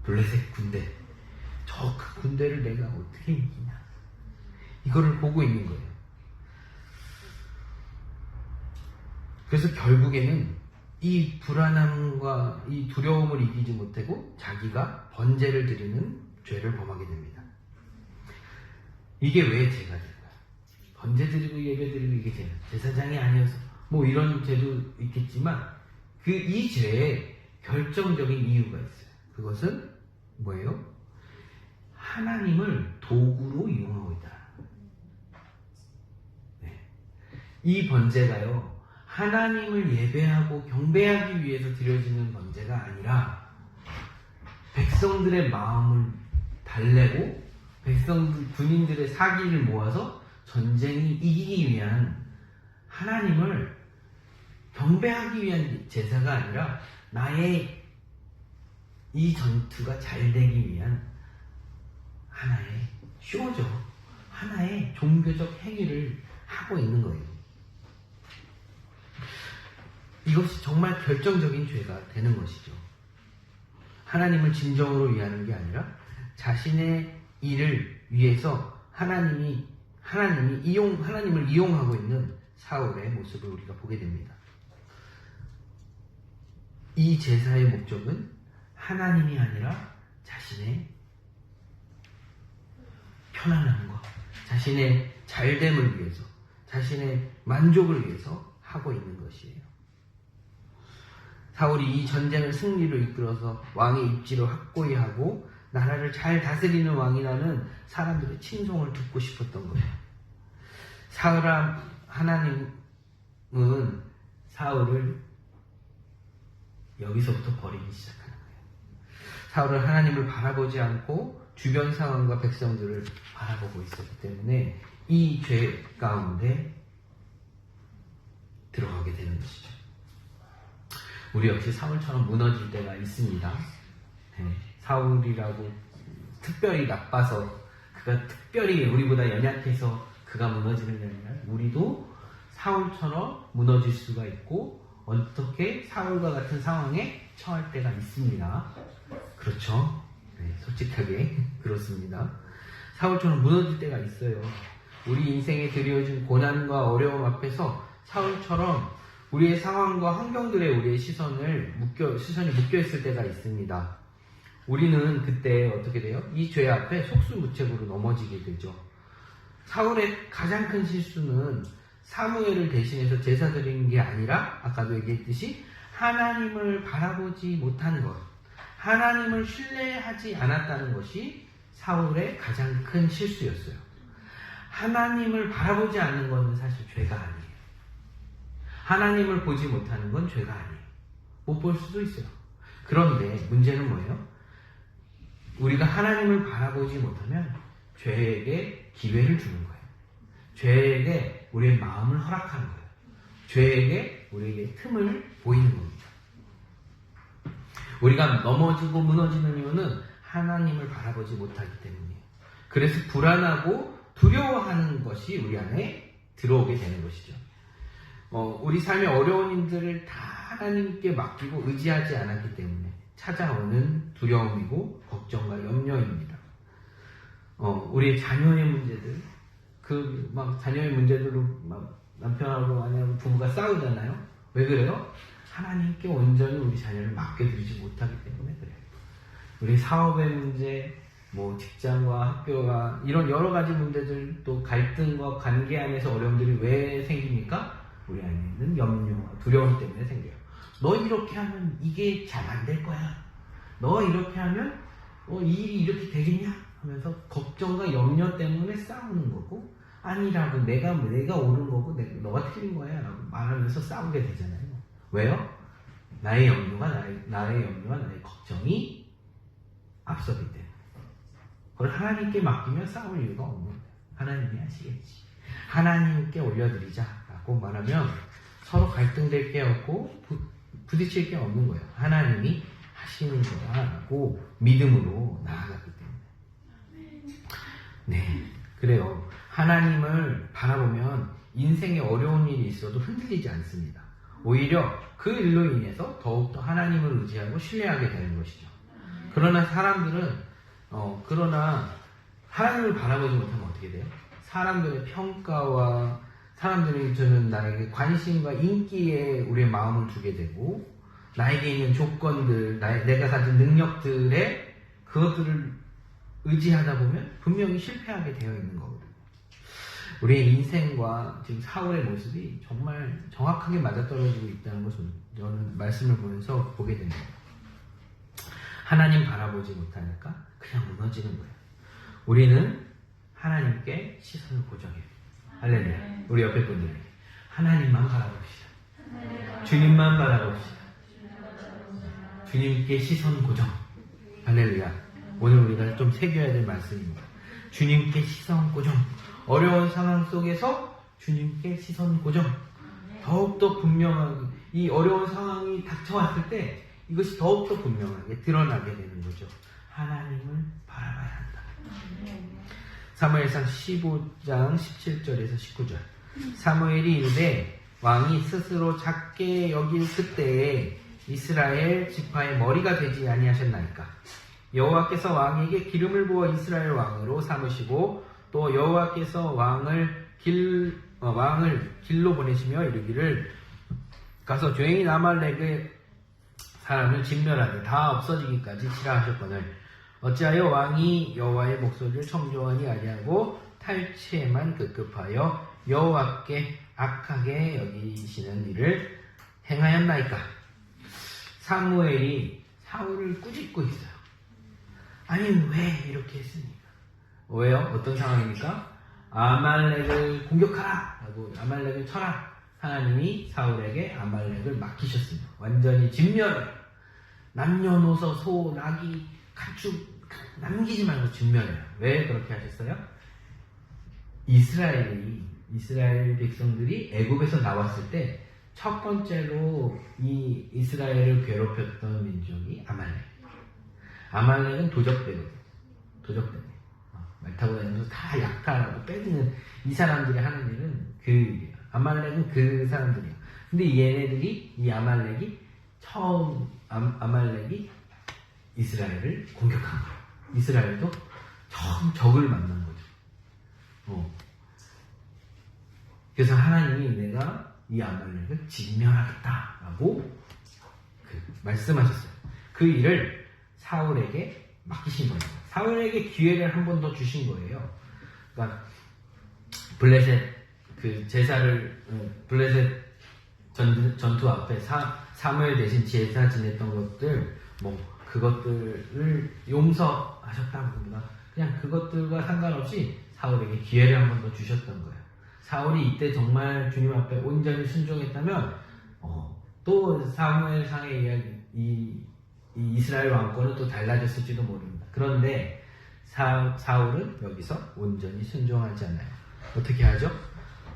블레셋 군대. 저 그 군대를 내가 어떻게 이기냐. 이거를 보고 있는 거예요. 그래서 결국에는 이 불안함과 이 두려움을 이기지 못하고 자기가 번제를 드리는 죄를 범하게 됩니다. 이게 왜 죄가 될까요? 번제 드리고 예배 드리고 이게 제사장이 아니어서 뭐 이런 죄도 있겠지만 이 죄에 결정적인 이유가 있어요. 그것은 뭐예요? 하나님을 도구로 이용하고 있다. 네. 이 번제가요, 하나님을 예배하고 경배하기 위해서 드려지는 번제가 아니라 백성들의 마음을 달래고 군인들의 사기를 모아서 전쟁이 이기기 위한 하나님을 경배하기 위한 제사가 아니라 나의 이 전투가 잘 되기 위한 하나의 쇼죠. 하나의 종교적 행위를 하고 있는 거예요. 이것이 정말 결정적인 죄가 되는 것이죠. 하나님을 진정으로 위하는 게 아니라 자신의 일을 위해서 하나님을 이용하고 있는 사울의 모습을 우리가 보게 됩니다. 이 제사의 목적은 하나님이 아니라 자신의 편안한 것, 자신의 잘됨을 위해서, 자신의 만족을 위해서 하고 있는 것이에요. 사울이 이 전쟁을 승리로 이끌어서 왕의 입지를 확고히 하고 나라를 잘 다스리는 왕이라는 사람들의 칭송을 듣고 싶었던 거예요. 하나님은 사울을 여기서부터 버리기 시작하는 거예요. 사울은 하나님을 바라보지 않고 주변 상황과 백성들을 바라보고 있었기 때문에 이 죄 가운데 들어가게 되는 것이죠. 우리 역시 사울처럼 무너질 때가 있습니다. 네, 사울이라고 특별히 나빠서 그가 특별히 우리보다 연약해서 그가 무너지는 게 아니라 우리도 사울처럼 무너질 수가 있고 어떻게 사울과 같은 상황에 처할 때가 있습니다. 그렇죠? 네, 솔직하게 그렇습니다. 사울처럼 무너질 때가 있어요. 우리 인생에 드려진 고난과 어려움 앞에서 사울처럼 우리의 상황과 환경들에 우리의 시선이 묶여있을 때가 있습니다. 우리는 그때 어떻게 돼요? 이 죄 앞에 속수무책으로 넘어지게 되죠. 사울의 가장 큰 실수는 사무엘을 대신해서 제사 드리는 게 아니라 아까도 얘기했듯이 하나님을 바라보지 못한 것, 하나님을 신뢰하지 않았다는 것이 사울의 가장 큰 실수였어요. 하나님을 바라보지 않는 것은 사실 죄가 아니에요. 하나님을 보지 못하는 건 죄가 아니에요. 못 볼 수도 있어요. 그런데 문제는 뭐예요? 우리가 하나님을 바라보지 못하면 죄에게 기회를 주는 거예요. 죄에게 우리의 마음을 허락하는 거예요. 죄에게 우리에게 틈을 보이는 겁니다. 우리가 넘어지고 무너지는 이유는 하나님을 바라보지 못하기 때문이에요. 그래서 불안하고 두려워하는 것이 우리 안에 들어오게 되는 것이죠. 우리 삶의 어려운 일들을 다 하나님께 맡기고 의지하지 않았기 때문에 찾아오는 두려움이고 걱정과 염려입니다. 우리 자녀의 문제들, 자녀의 문제들로 남편하고 아내하고 부부가 싸우잖아요. 왜 그래요? 하나님께 온전히 우리 자녀를 맡겨드리지 못하기 때문에 그래요. 우리 사업의 문제, 직장과 학교가 이런 여러 가지 문제들, 또 갈등과 관계 안에서 어려움들이 왜 생깁니까? 우리 안에 있는 염려와 두려움 때문에 생겨요. 너 이렇게 하면 이게 잘 안 될 거야. 너 이렇게 하면 일이 이렇게 되겠냐? 하면서 걱정과 염려 때문에 싸우는 거고, 아니라고 내가 옳은 거고 너가 틀린 거야 라고 말하면서 싸우게 되잖아요. 왜요? 나의 염려와 나의 걱정이 앞서기 때문에. 그걸 하나님께 맡기면 싸울 이유가 없는 거예요. 하나님이 하시겠지. 하나님께 올려드리자라고 말하면 서로 갈등될 게 없고 부딪힐 게 없는 거예요. 하나님이 하시는 거라고 믿음으로 나아가기 때문에. 네, 그래요. 하나님을 바라보면 인생에 어려운 일이 있어도 흔들리지 않습니다. 오히려 그 일로 인해서 더욱더 하나님을 의지하고 신뢰하게 되는 것이죠. 그러나 사람들은 하나님을 바라보지 못하면 어떻게 돼요? 사람들의 평가와 사람들이 주는 나에게 관심과 인기에 우리의 마음을 두게 되고, 나에게 있는 조건들, 내가 가진 능력들에 그것들을 의지하다 보면 분명히 실패하게 되어 있는 거거든요. 우리의 인생과 지금 사울의 모습이 정말 정확하게 맞아떨어지고 있다는 것을 저는 말씀을 보면서 보게 됩니다. 하나님 바라보지 못하니까 그냥 무너지는 거예요. 우리는 하나님께 시선을 고정해요. 할렐루야. 우리 옆에 분들에게 하나님만 바라봅시다. 주님만 바라봅시다. 주님께 시선 고정. 할렐루야. 오늘 우리가 좀 새겨야 될 말씀입니다. 주님께 시선 고정. 어려운 상황 속에서 주님께 시선 고정. 더욱더 분명하게 이 어려운 상황이 닥쳐왔을 때 이것이 더욱더 분명하게 드러나게 되는 거죠. 하나님을 바라봐야 한다. 사무엘상 15장 17절에서 19절. 사무엘이 이르되 왕이 스스로 작게 여길 그때에 이스라엘 지파의 머리가 되지 아니하셨나이까. 여호와께서 왕에게 기름을 부어 이스라엘 왕으로 삼으시고 또 여호와께서 왕을 길로 보내시며 이르기를 가서 죄인 아말렉의 사람을 진멸하되 다 없어지기까지 치라하셨거늘 어찌하여 왕이 여호와의 목소리를 청종하니 아니하고 탈취에만 급급하여 여호와께 악하게 여기시는 일을 행하였나이까. 사무엘이 사울을 꾸짖고 있어요. 아니 왜 이렇게 했습니까? 왜요? 어떤 상황입니까? 아말렉을 공격하라 하고 아말렉을 쳐라. 하나님이 사울에게 아말렉을 맡기셨습니다. 완전히 진멸해. 남녀노소 소 나귀 가축 남기지 말고 진멸해요. 왜 그렇게 하셨어요? 이스라엘 백성들이 애굽에서 나왔을 때 첫 번째로 이 이스라엘을 괴롭혔던 민족이 아말렉. 아말렉은 도적대거든요. 도적대네. 말 타고 다니면서 다 약탈하고 빼앗는 이 사람들이 하는 일은 그 일이에요. 아말렉은 그 사람들이에요. 근데 얘네들이 이 아말렉이 처음 아말렉이 이스라엘을 공격한 거예요. 이스라엘도 처음 적을 만난 거죠. 그래서 하나님이 내가 이 아말렉을 진멸하겠다라고 말씀하셨어요. 그 일을 사울에게 맡기신 거예요. 사울에게 기회를 한 번 더 주신 거예요. 그러니까 블레셋 그 제사를 블레셋 전투 앞에 사무엘 대신 제사 지냈던 것들 그것들을 용서하셨다고보다 그냥 그것들과 상관없이 사울에게 기회를 한 번 더 주셨던 거예요. 사울이 이때 정말 주님 앞에 온전히 순종했다면 또 사무엘상의 이야기 이 이스라엘 왕권은 또 달라졌을지도 모릅니다. 그런데 사울은 여기서 온전히 순종하지 않아요. 어떻게 하죠?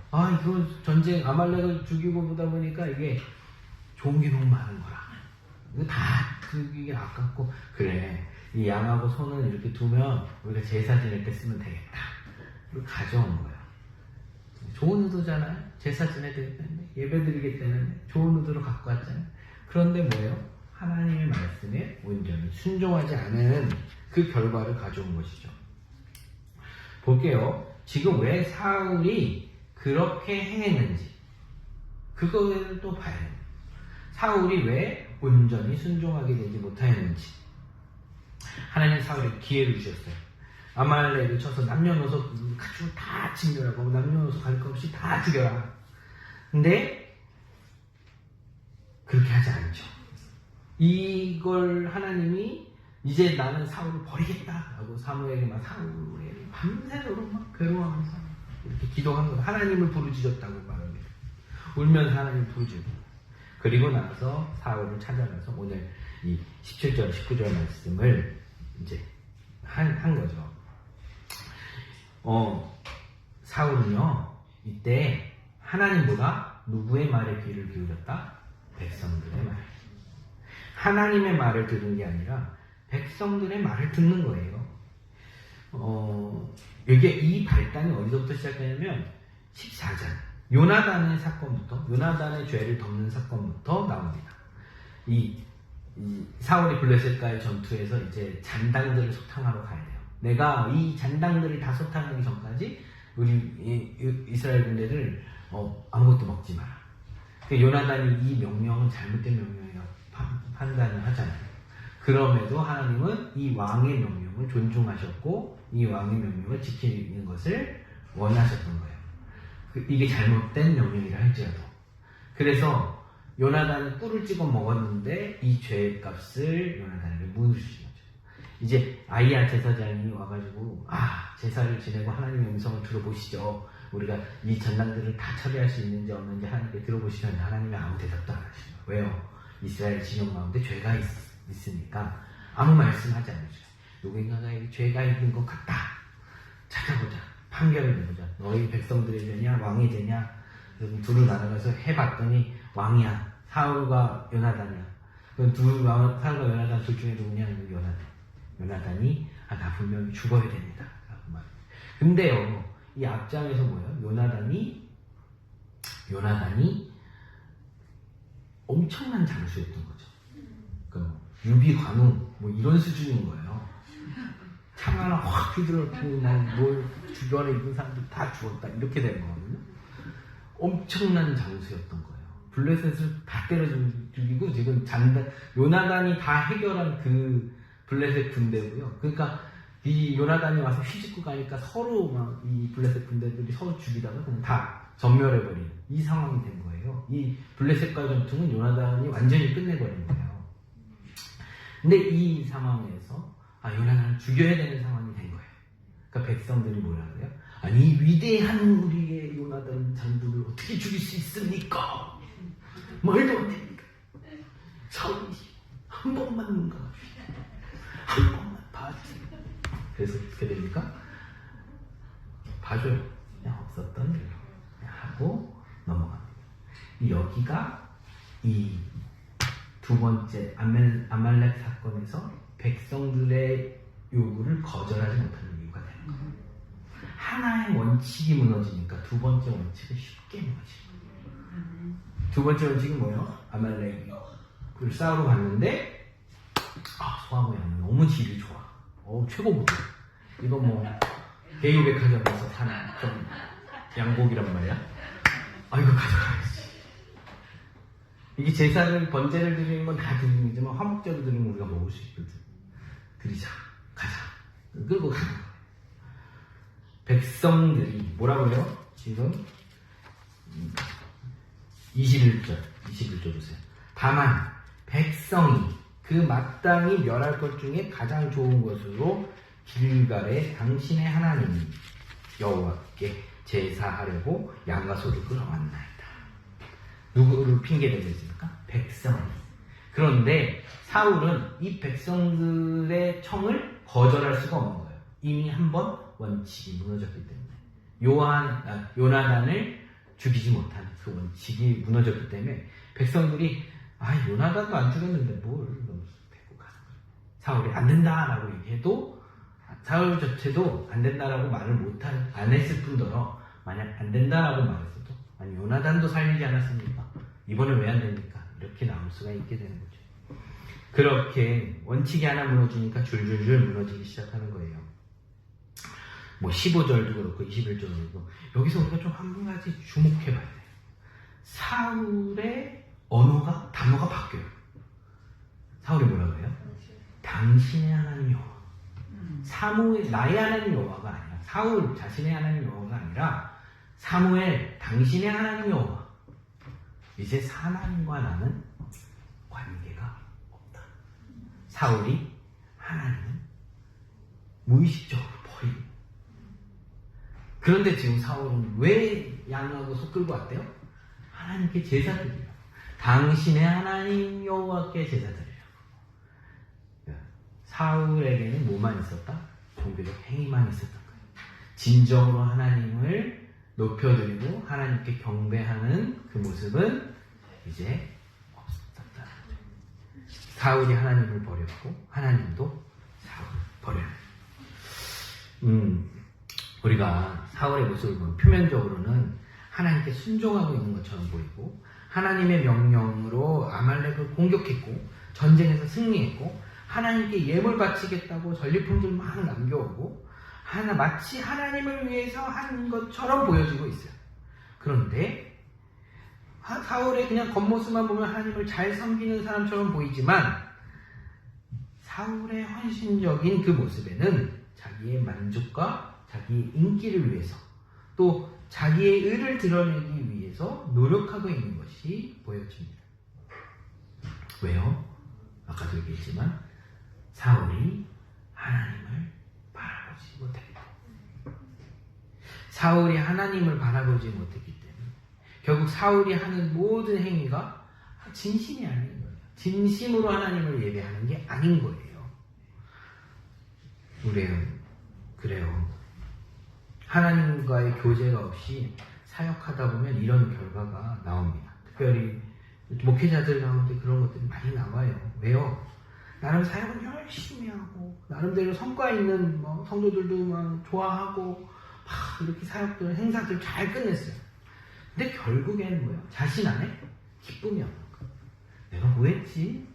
이거 전쟁 아말렉을 죽이고 보다 보니까 이게 좋은 게 너무 많은 거라. 이거 다 죽이기 아깝고 그래 이 양하고 소는 이렇게 두면 우리가 제사 지낼 때 쓰면 되겠다. 그리고 가져온 거예요. 좋은 의도잖아요. 제사 지내드리겠다는데 예배 드리겠다는데 좋은 의도로 갖고 왔잖아요. 그런데 뭐예요? 하나님의 말씀에 온전히 순종하지 않은 그 결과를 가져온 것이죠. 볼게요. 지금 왜 사울이 그렇게 행했는지 그거를 또 봐야 해요. 사울이 왜 온전히 순종하게 되지 못하였는지. 하나님 사울에게 기회를 주셨어요. 아말렉을 쳐서 남녀노소 가축을 다 진멸하고 남녀노소 가릴 것 없이 다 죽여라. 근데 그렇게 하지 않죠. 이걸 하나님이 이제 나는 사울을 버리겠다라고 사무엘에게 막 사울을 밤새도록 막 괴로워하면서 이렇게 기도한 거 하나님을 부르짖었다고 말합니다. 울면서 하나님을 부르짖고 그리고 나서 사울을 찾아가서 오늘 이 17절 19절 말씀을 이제 한 거죠. 사울은요 이때 하나님보다 누구의 말에 귀를 기울였다? 백성들의 말. 하나님의 말을 들은 게 아니라 백성들의 말을 듣는 거예요. 이게 이 발단이 어디서부터 시작되냐면 14장 요나단의 사건부터 요나단의 죄를 덮는 사건부터 나옵니다. 이 사울이 블레셋과의 전투에서 이제 잔당들을 소탕하러 가야 돼요. 내가 이 잔당들을 다 소탕하기 전까지 우리 이스라엘 군대들 아무것도 먹지 마라. 요나단이 이 명령은 잘못된 명령이라고 판단을 하잖아요. 그럼에도 하나님은 이 왕의 명령을 존중하셨고 이 왕의 명령을 지키는 것을 원하셨던 거예요. 이게 잘못된 명령이라 할지라도. 그래서 요나단이 꿀을 찍어 먹었는데 이 죄값을 요나단에게 물으신 거죠. 이제 아이야 제사장이 와가지고 제사를 지내고 하나님의 음성을 들어보시죠. 우리가 이 전당들을 다 처리할 수 있는지 없는지 하나님께 들어보시면 하나님이 아무 대답도 안 하시죠. 왜요? 이스라엘 진영 가운데 죄가 있으니까 아무 말씀하지 않으죠. 누구인가가 죄가 있는 것 같다. 찾아보자. 판결을 내보자. 너희 백성들의 죄냐 왕의 죄냐. 둘을 나눠가서 해봤더니 왕이야. 사울과 요나단이야. 그럼 사울과 요나단 둘 중에 누구냐는 요나단이 나 분명히 죽어야 됩니다. 라고 말해요. 근데요 이 앞장에서 뭐예요? 요나단이 엄청난 장수였던 거죠. 그러니까 유비 관우 이런 수준인 거예요. 창 하나 확 휘두르고 뭘 주변에 있는 사람들 다 죽었다 이렇게 된 거거든요. 엄청난 장수였던 거예요. 블레셋을 다 때려 죽이고 지금 요나단이 다 해결한 그 블레셋 군대고요. 그러니까 이 요나단이 와서 휘짓고 가니까 서로 막 이 블레셋 군대들이 서로 죽이다가 그냥 다 전멸해버린 이 상황이 된 거예요. 이 블레셋과 전투는 요나단이 완전히 끝내버린 거예요. 근데 이 상황에서 요나단을 죽여야 되는 상황이 된 거예요. 그러니까 백성들이 뭐라 그래요? 아니 위대한 우리의 요나단 장군을 어떻게 죽일 수 있습니까? 말도 안 됩니다. 사울이 한 번만 눈 감아주세요. 한 번만 봐주세요. 그래서 어떻게 됩니까? 봐줘요. 그냥 없었던 일로 그냥 하고 넘어갑니다. 여기가 이 두 번째 아말렉 사건에서 백성들의 요구를 거절하지 못하는 이유가 되는 거예요. 하나의 원칙이 무너지니까 두 번째 원칙은 쉽게 무너지는 거예요. 두 번째 원칙은 뭐예요? 아말렉을 싸우러 갔는데 소아모이 하면 너무 질이 좋아. 최고 무대. 이거 뭐 대유백화점에서 파는 좀 양고기란 말이야. 이거 가져가야지. 이게 제사를 번제를 드리는 건 다 드리지만 화목제로 드리면 우리가 먹을 수 있거든. 드리자. 가자. 끌고 가는 거예요. 백성들이 뭐라고 해요? 지금 21절 보세요. 다만 백성이 그 마땅히 멸할 것 중에 가장 좋은 것으로 길갈에 당신의 하나님 여호와께 제사하려고 양과 소를 끌어왔나이다. 누구를 핑계대고 있습니까? 백성이. 그런데 사울은 이 백성들의 청을 거절할 수가 없는 거예요. 이미 한번 원칙이 무너졌기 때문에 요나단을 죽이지 못한 그 원칙이 무너졌기 때문에 백성들이 요나단도 안 죽였는데 뭘 데리고 가는 거예요. 사울이 안 된다라고 얘기해도 사울 자체도 안 된다라고 말을 안 했을 뿐더러 만약 안 된다라고 말했어도 아니 요나단도 살리지 않았습니까? 이번엔 왜 안 됩니까? 이렇게 나올 수가 있게 되는 거죠. 그렇게 원칙이 하나 무너지니까 줄줄줄 무너지기 시작하는 거예요. 뭐 15절도 그렇고 21절도 그렇고 여기서 우리가 좀 한 가지 주목해 봐야 돼요. 사울의 단어가 바뀌어요. 사울이 뭐라고 해요? 당신의 하나님 여호와. 사무엘 나의 하나님 여호와가 아니라 사울 자신의 하나님 여호와가 아니라 사무엘 당신의 하나님 여호와. 이제 하나님과 나는 관계가 없다. 사울이 하나님을 무의식적으로 버리고. 그런데 지금 사울은 왜 양하고 소 끌고 왔대요? 하나님께 제사 드리려고. 당신의 하나님 여호와께 제사 드리려고. 사울에게는 뭐만 있었다? 종교적 행위만 있었던 거예요. 진정으로 하나님을 높여드리고 하나님께 경배하는 그 모습은 이제 없었다는 거죠. 사울이 하나님을 버렸고 하나님도 사울을 버려요. 우리가 사울의 모습을 보면 표면적으로는 하나님께 순종하고 있는 것처럼 보이고 하나님의 명령으로 아말렉을 공격했고 전쟁에서 승리했고 하나님께 예물 바치겠다고 전리품들 막 남겨오고 마치 하나님을 위해서 한 것처럼 보여지고 있어요. 그런데 사울의 그냥 겉모습만 보면 하나님을 잘 섬기는 사람처럼 보이지만 사울의 헌신적인 그 모습에는 자기의 만족과 자기의 인기를 위해서 또 자기의 의를 드러내기 위해서 노력하고 있는 것이 보여집니다. 왜요? 아까도 얘기했지만 사울이 하나님을 바라보지 못했기 때문에. 사울이 하나님을 바라보지 못했기 때문에 결국 사울이 하는 모든 행위가 진심이 아닌 거예요. 진심으로 하나님을 예배하는 게 아닌 거예요. 그래요. 하나님과의 교제가 없이 사역하다 보면 이런 결과가 나옵니다. 특별히 목회자들 가운데 그런 것들이 많이 나와요. 왜요? 나름 사역은 열심히 하고 나름대로 성과 있는 성도들도 막 좋아하고 막 이렇게 사역들 행사들 잘 끝냈어요. 근데 결국에는 뭐예요? 자신 안에 기쁨이 없는 거예요. 내가 뭐 했지?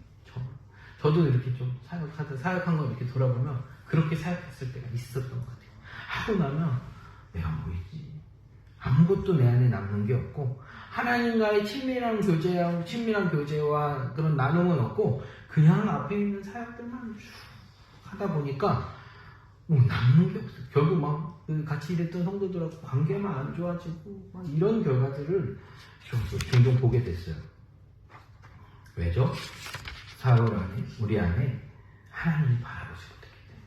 저도 이렇게 좀 사역한 거 이렇게 돌아보면 그렇게 사역했을 때가 있었던 것 같아요. 하고 나면 내가 뭐 했지? 아무것도 내 안에 남는 게 없고 하나님과의 친밀한 교제와 그런 나눔은 없고 그냥 앞에 있는 사역들만 쭉 하다 보니까 뭐 남는 게 없어요. 결국 막 같이 일했던 성도들하고 관계만 안 좋아지고 막 이런 결과들을 종종 보게 됐어요. 왜죠? 사울 안에, 우리 안에 하나님이 바라보지 못했기 때문에.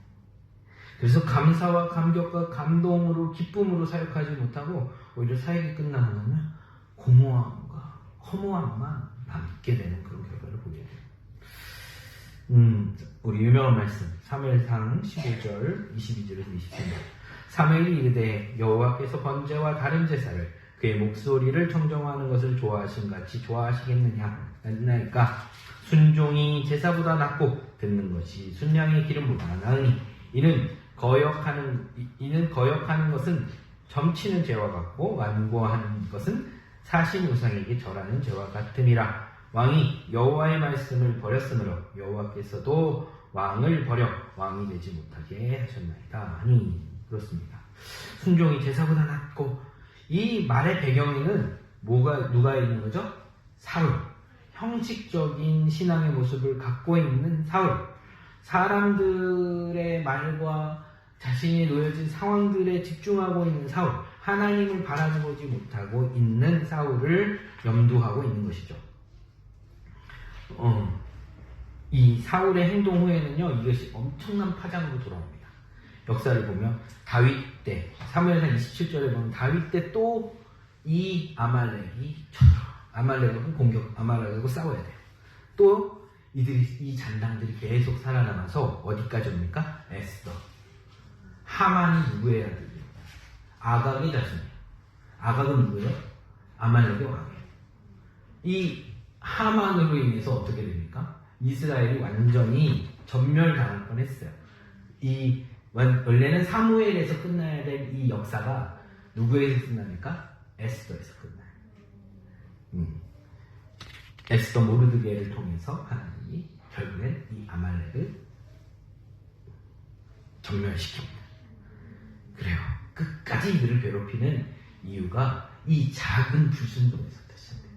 그래서 감사와 감격과 감동으로 기쁨으로 사역하지 못하고 오히려 사역이 끝나면 공허함과 허무함만 남게 되는 그런 결과를 보게 돼요. 우리 유명한 말씀 사무엘상 15절 22절에서 23절 사무엘이 이르되 여호와께서 번제와 다른 제사를 그의 목소리를 청정하는 것을 좋아하신 같이 좋아하시겠느냐 했나이까 순종이 제사보다 낫고 듣는 것이 순양의 기름보다 나으니 이는 거역하는 것은 점치는 죄와 같고 완고하는 것은 사신 우상에게 절하는 죄와 같음이라. 왕이 여호와의 말씀을 버렸으므로 여호와께서도 왕을 버려 왕이 되지 못하게 하셨나이다. 아니 그렇습니다. 순종이 제사보다 낫고 이 말의 배경에는 누가 있는 거죠? 사울. 형식적인 신앙의 모습을 갖고 있는 사울. 사람들의 말과 자신이 놓여진 상황들에 집중하고 있는 사울. 하나님을 바라보지 못하고 있는 사울을 염두하고 있는 것이죠. 이 사울의 행동 후에는요, 이것이 엄청난 파장으로 돌아옵니다. 역사를 보면 다윗 때, 사무엘상 27절에 보면 다윗 때 또 이 아말렉이 쳐들어와. 아말렉하고 싸워야 돼요. 또 이 잔당들이 계속 살아남아서 어디까지 옵니까? 에스더. 하만이 누구의 아들이에요? 아각의 자손이에요. 아각은 누구예요? 아말렉의 왕이에요. 이 하만으로 인해서 어떻게 됩니까? 이스라엘이 완전히 전멸당할 뻔했어요. 원래는 사무엘에서 끝나야 될 이 역사가 누구에서 끝납니까? 에스더에서 끝나요. 에스더 모르드게를 통해서 하나님이 결국엔 이 아말렉을 전멸시킵니다. 그래요. 끝까지 이들을 괴롭히는 이유가 이 작은 불순종에서부터 시작돼요.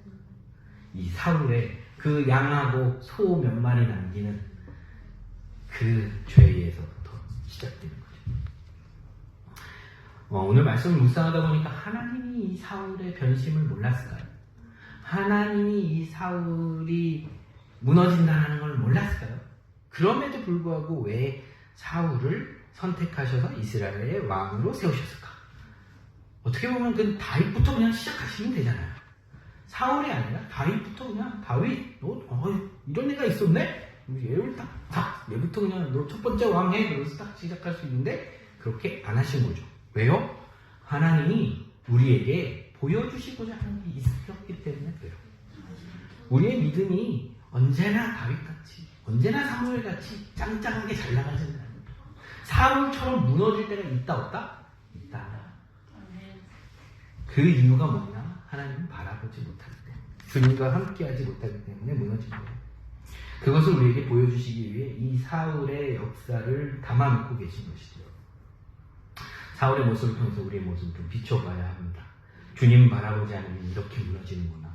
이 사울의 그 양하고 소 몇 마리 남기는 그 죄에서부터 시작되는 거죠. 오늘 말씀을 묵상하다 보니까 하나님이 이 사울의 변심을 몰랐을까요? 하나님이 이 사울이 무너진다는 걸 몰랐을까요? 그럼에도 불구하고 왜 사울을 선택하셔서 이스라엘의 왕으로 세우셨을까? 어떻게 보면 그 다윗부터 그냥 시작하시면 되잖아요. 사울이 아니라 다윗부터 그냥 다윗, 너 이런 애가 있었네? 얘를 얘부터 그냥 너 첫 번째 왕 해. 그러면서 딱 시작할 수 있는데 그렇게 안 하신 거죠. 왜요? 하나님이 우리에게 보여주시고자 하는 게 있었기 때문에 그래요. 우리의 믿음이 언제나 다윗같이, 언제나 사무엘같이 짱짱하게 잘 나가지는 않습니다. 사울처럼 무너질 때가 있다 없다? 있다. 그 이유가 뭐냐? 하나님은 바라보지 못하기 때문에, 주님과 함께하지 못하기 때문에 무너진 거예요. 그것을 우리에게 보여주시기 위해 이 사울의 역사를 담아놓고 계신 것이죠. 사울의 모습을 통해서 우리의 모습을 좀 비춰봐야 합니다. 주님 바라보지 않으면 이렇게 무너지는구나.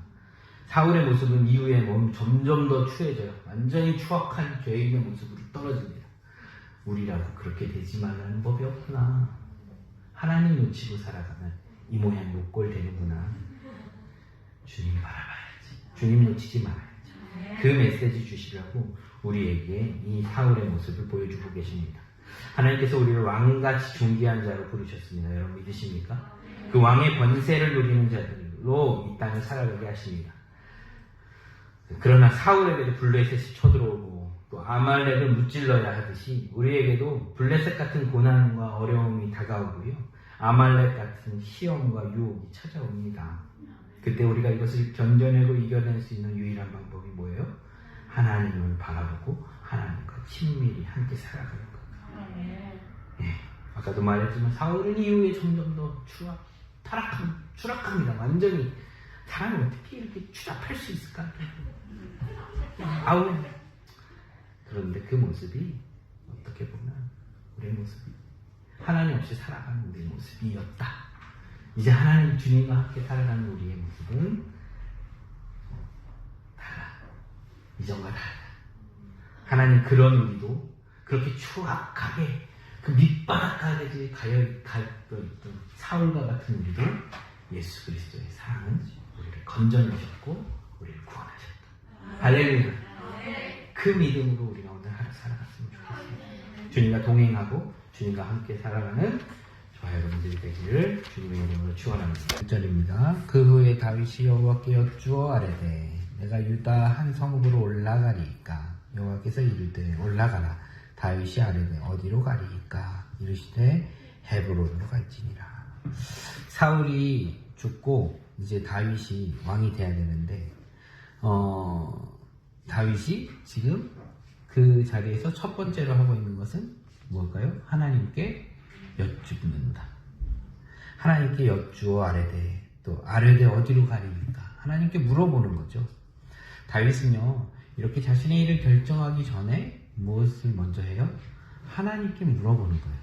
사울의 모습은 이후에 점점 더 추해져요. 완전히 추악한 죄인의 모습으로 떨어집니다. 우리라도 그렇게 되지만 하는 법이 없구나. 하나님 놓치고 살아가면 이 모양 요꼴 되는구나. 주님 바라봐야지. 주님 놓치지 말아야지. 그 메시지 주시라고 우리에게 이 사울의 모습을 보여주고 계십니다. 하나님께서 우리를 왕같이 존귀한 자로 부르셨습니다. 여러분 믿으십니까? 그 왕의 권세를 누리는 자들로 이 땅을 살아가게 하십니다. 그러나 사울에게도 블레셋이 쳐들어오고 또 아말렉을 무찔러야 하듯이 우리에게도 블레셋 같은 고난과 어려움이 다가오고요. 아말렉 같은 시험과 유혹이 찾아옵니다. 그때 우리가 이것을 견뎌내고 이겨낼 수 있는 유일한 방법이 뭐예요? 하나님을 바라보고 하나님과 친밀히 함께 살아가는 것. 예, 아까도 말했지만 사울은 이후에 점점 더 추락합니다. 완전히 사람이 어떻게 이렇게 추락할 수 있을까? 그런데 그 모습이 어떻게 보면 우리의 모습이 하나님 없이 살아가는 우리의 모습이었다. 이제 하나님 주님과 함께 살아가는 우리의 모습은 달라. 이전과 달라. 하나님 그런 우리도 그렇게 추악하게 그 밑바닥까지 가있던 사울과 같은 우리도 예수 그리스도의 사랑은 우리를 건져내셨고 우리를 구원하셨다. 할렐루야. 그 믿음으로 우리가 오늘 하루 살아갔으면 좋겠습니다. 주님과 동행하고 주님과 함께 살아가는 저와 여러분들이 되기를 주님의 이름으로 축원합니다. 1절입니다. 그 후에 다윗이 여호와께 여쭈어 아뢰되 내가 유다 한 성읍으로 올라가리이까. 여호와께서 이르되 올라가라. 다윗이 아뢰되 어디로 가리이까. 이르시되 헤브론으로 갈지니라. 사울이 죽고 이제 다윗이 왕이 돼야 되는데 다윗이 지금 그 자리에서 첫 번째로 하고 있는 것은 뭘까요? 하나님께 여쭙는다. 하나님께 여쭈어 아뢰되, 또 아뢰되 어디로 가리니까 하나님께 물어보는 거죠. 다윗은요 이렇게 자신의 일을 결정하기 전에 무엇을 먼저 해요? 하나님께 물어보는 거예요.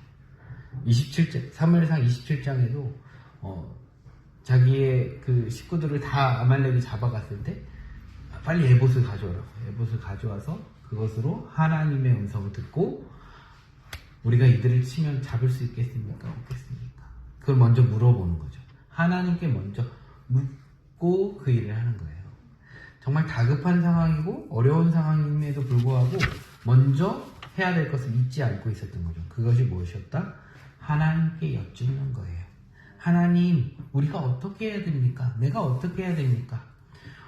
27장, 사무엘상 27장에도 자기의 그 식구들을 다 아말렉이 잡아갔을 때 빨리 에봇을 가져오라고. 에봇을 가져와서 그것으로 하나님의 음성을 듣고 우리가 이들을 치면 잡을 수 있겠습니까? 없겠습니까? 그걸 먼저 물어보는 거죠. 하나님께 먼저 묻고 그 일을 하는 거예요. 정말 다급한 상황이고 어려운 상황임에도 불구하고 먼저 해야 될 것을 잊지 않고 있었던 거죠. 그것이 무엇이었다? 하나님께 여쭙는 거예요. 하나님, 우리가 어떻게 해야 됩니까? 내가 어떻게 해야 됩니까?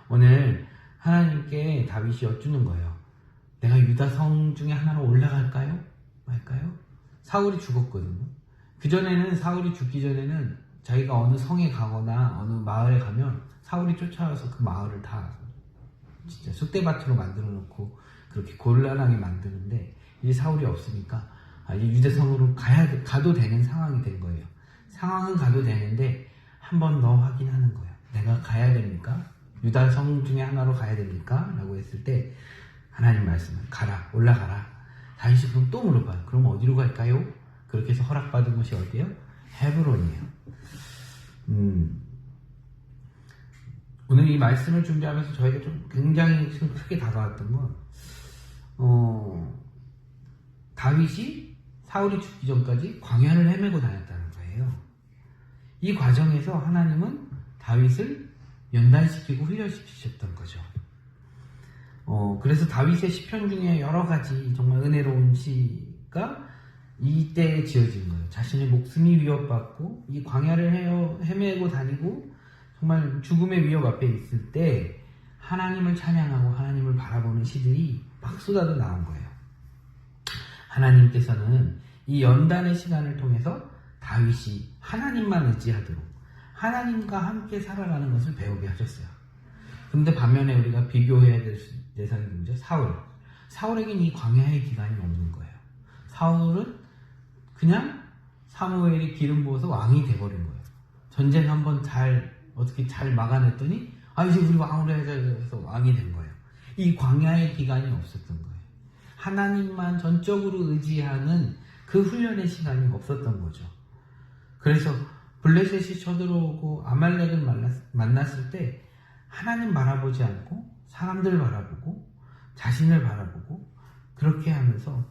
오늘 하나님께 다윗이 여쭈는 거예요. 내가 유다 성 중에 하나로 올라갈까요? 말까요? 사울이 죽었거든요. 그전에는 사울이 죽기 전에는 자기가 어느 성에 가거나 어느 마을에 가면 사울이 쫓아와서 그 마을을 다 진짜 쑥대밭으로 만들어 놓고 그렇게 곤란하게 만드는데 이제 사울이 없으니까 이제 유대성으로 가도 되는 상황이 된 거예요. 상황은 가도 되는데 한 번 더 확인하는 거예요. 내가 가야 됩니까? 유다 성 중에 하나로 가야 됩니까? 라고 했을 때 하나님 말씀은 가라, 올라가라. 다윗이 그럼 또 물어봐요. 그럼 어디로 갈까요? 그렇게 해서 허락받은 곳이 어디예요? 헤브론이에요. 오늘 이 말씀을 준비하면서 저에게 좀 굉장히 지금 크게 다가왔던 건 다윗이 사울이 죽기 전까지 광야를 헤매고 다녔다는 거예요. 이 과정에서 하나님은 다윗을 연단시키고 훈련시키셨던 거죠. 그래서 다윗의 시편 중에 여러 가지 정말 은혜로운 시가 이때에 지어진 거예요. 자신의 목숨이 위협받고 이 광야를 헤매고 다니고 정말 죽음의 위협 앞에 있을 때 하나님을 찬양하고 하나님을 바라보는 시들이 막 쏟아져 나온 거예요. 하나님께서는 이 연단의 시간을 통해서 다윗이 하나님만 의지하도록 하나님과 함께 살아가는 것을 배우게 하셨어요. 그런데 반면에 우리가 비교해야 될 대상이 누구죠? 사울에게는 이 광야의 기간이 없는 거예요. 사울은 그냥 사무엘이 기름 부어서 왕이 돼버린 거예요. 전쟁 한번 어떻게 잘 막아냈더니 이제 우리 왕으로 해서 왕이 된 거예요. 이 광야의 기간이 없었던 거예요. 하나님만 전적으로 의지하는 그 훈련의 시간이 없었던 거죠. 그래서 블레셋이 쳐들어오고 아말렉을 만났을 때 하나님 바라보지 않고 사람들 바라보고 자신을 바라보고 그렇게 하면서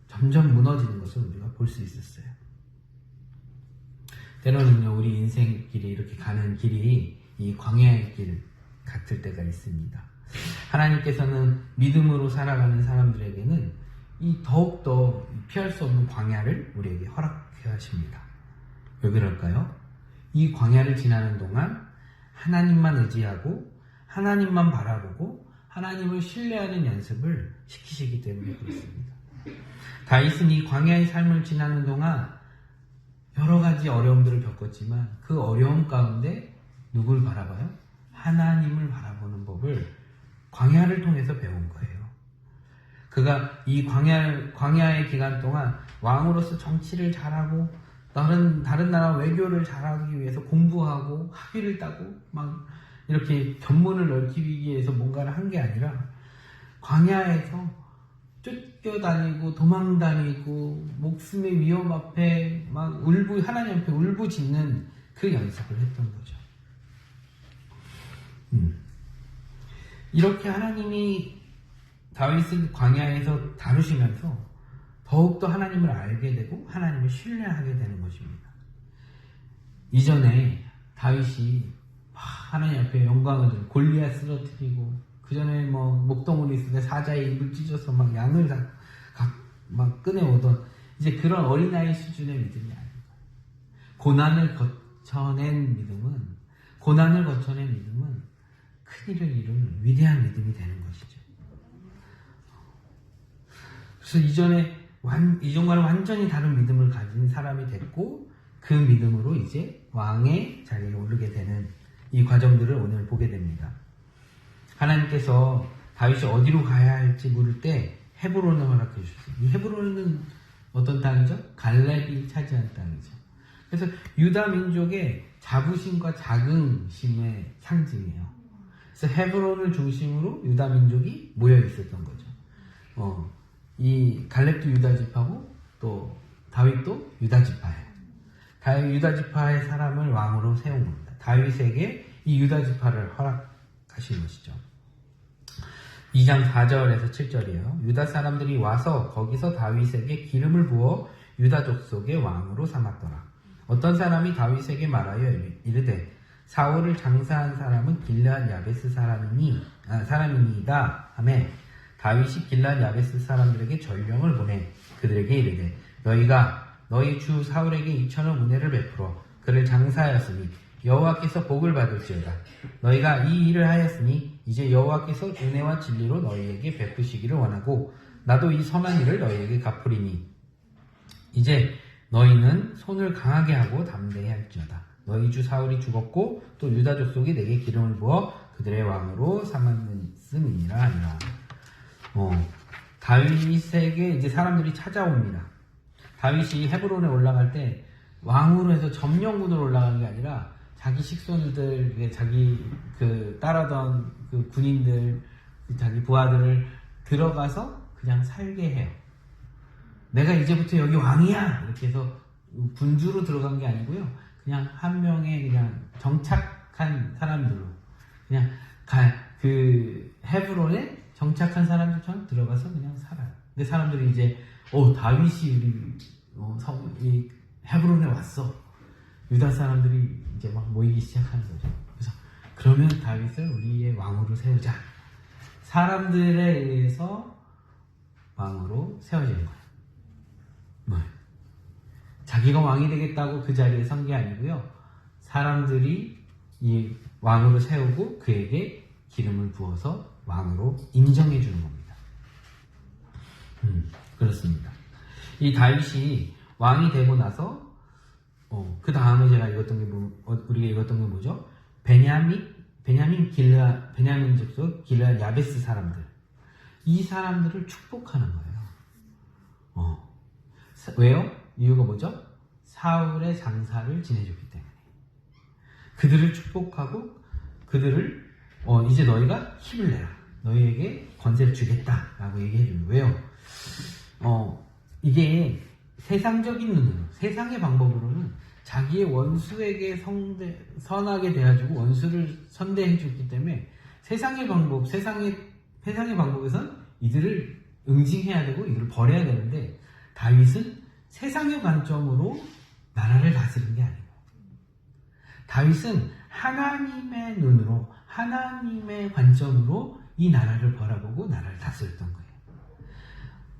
점점 무너지는 것을 우리가 볼 수 있었어요. 때로는요, 우리 인생길이 이렇게 가는 길이 이 광야의 길 같을 때가 있습니다. 하나님께서는 믿음으로 살아가는 사람들에게는 이 더욱더 피할 수 없는 광야를 우리에게 허락해 하십니다. 왜 그럴까요? 이 광야를 지나는 동안 하나님만 의지하고 하나님만 바라보고 하나님을 신뢰하는 연습을 시키시기 때문에 그렇습니다. 다윗은 이 광야의 삶을 지나는 동안 여러 가지 어려움들을 겪었지만 그 어려움 가운데 누굴 바라봐요? 하나님을 바라보는 법을 광야를 통해서 배운 거예요. 그가 이 광야의 기간 동안 왕으로서 정치를 잘하고 다른 나라 외교를 잘하기 위해서 공부하고 학위를 따고 막 이렇게 견문을 넓히기 위해서 뭔가를 한 게 아니라 광야에서 쫓겨다니고 도망다니고 목숨의 위험 앞에 막 하나님 앞에 울부짖는 그 연습을 했던 거죠. 이렇게 하나님이 다윗을 광야에서 다루시면서 더욱더 하나님을 알게 되고 하나님을 신뢰하게 되는 것입니다. 이전에 다윗이 하나님 앞에 영광을 들고 골리앗 쓰러뜨리고, 그 전에 뭐 목동으로 있을 때 사자의 입을 찢어서 막 양을 막 꺼내오던 이제 그런 어린아이 수준의 믿음이 아니에요. 고난을 거쳐낸 믿음은 큰 일을 이루는 위대한 믿음이 되는 것이죠. 그래서 이전과는 완전히 다른 믿음을 가진 사람이 됐고, 그 믿음으로 이제 왕의 자리에 오르게 되는 이 과정들을 오늘 보게 됩니다. 하나님께서 다윗이 어디로 가야 할지 물을 때 헤브론을 허락해 주셨어요. 이 헤브론은 어떤 땅이죠? 갈렙이 차지한 땅이죠. 그래서 유다 민족의 자부심과 자긍심의 상징이에요. 그래서 헤브론을 중심으로 유다 민족이 모여 있었던 거죠. 이 갈렙도 유다 지파고 또 다윗도 유다 지파예요. 유다 지파의 사람을 왕으로 세운 겁니다. 다윗에게 이 유다 지파를 허락하신 것이죠. 2장 4절에서 7절이에요. 유다 사람들이 와서 거기서 다윗에게 기름을 부어 유다 족속의 왕으로 삼았더라. 어떤 사람이 다윗에게 말하여 이르되 사울을 장사한 사람은 길르앗 야베스 사람이니이다 하매 다윗이 길르앗 야베스 사람들에게 전령을 보내 그들에게 이르되 너희가 너희 주 사울에게 2,000원 은혜를 베풀어 그를 장사하였으니 여호와께서 복을 받을지어다. 너희가 이 일을 하였으니 이제 여호와께서 은혜와 진리로 너희에게 베푸시기를 원하고 나도 이 선한 일을 너희에게 갚으리니 이제 너희는 손을 강하게 하고 담대히 할지어다. 너희 주 사울이 죽었고 또 유다 족속이 내게 기름을 부어 그들의 왕으로 삼았음이니라 하니라. 다윗에게 이제 사람들이 찾아옵니다. 다윗이 헤브론에 올라갈 때 왕으로 해서 점령군으로 올라간 게 아니라 자기 식손들, 자기 따라던 그 군인들, 자기 부하들을 들어가서 그냥 살게 해요. 내가 이제부터 여기 왕이야! 이렇게 해서 군주로 들어간 게 아니고요. 그냥 한 명의 그냥 정착한 사람들로 그냥 헤브론에 정착한 사람들처럼 들어가서 그냥 살아요. 근데 사람들이 이제 다윗이 우리 헤브론에 왔어. 유다 사람들이 이제 막 모이기 시작하는 거죠. 그래서 그러면 다윗을 우리의 왕으로 세우자. 사람들에 의해서 왕으로 세워지는 거예요. 자기가 왕이 되겠다고 그 자리에 선 게 아니고요. 사람들이 이 왕으로 세우고 그에게 기름을 부어서 왕으로 인정해 주는 겁니다. 그렇습니다. 이 다윗이 왕이 되고 나서 그 다음에 제가 우리가 읽었던 게 뭐죠? 베냐민 족속 길르앗 야베스 사람들, 이 사람들을 축복하는 거예요. 왜요? 이유가 뭐죠? 사울의 장사를 지내줬기 때문에 그들을 축복하고 그들을 이제 너희가 힘을 내라, 너희에게 권세를 주겠다라고 얘기해줘요. 왜요? 이게 세상적인 눈으로, 세상의 방법으로는 자기의 원수에게 선하게 대해주고 원수를 선대해줬기 때문에 세상의 방법에선 이들을 응징해야 되고 이들을 버려야 되는데, 다윗은 세상의 관점으로 나라를 다스린 게 아니에요. 다윗은 하나님의 눈으로, 하나님의 관점으로 이 나라를 바라보고 나라를 다스렸던 거예요.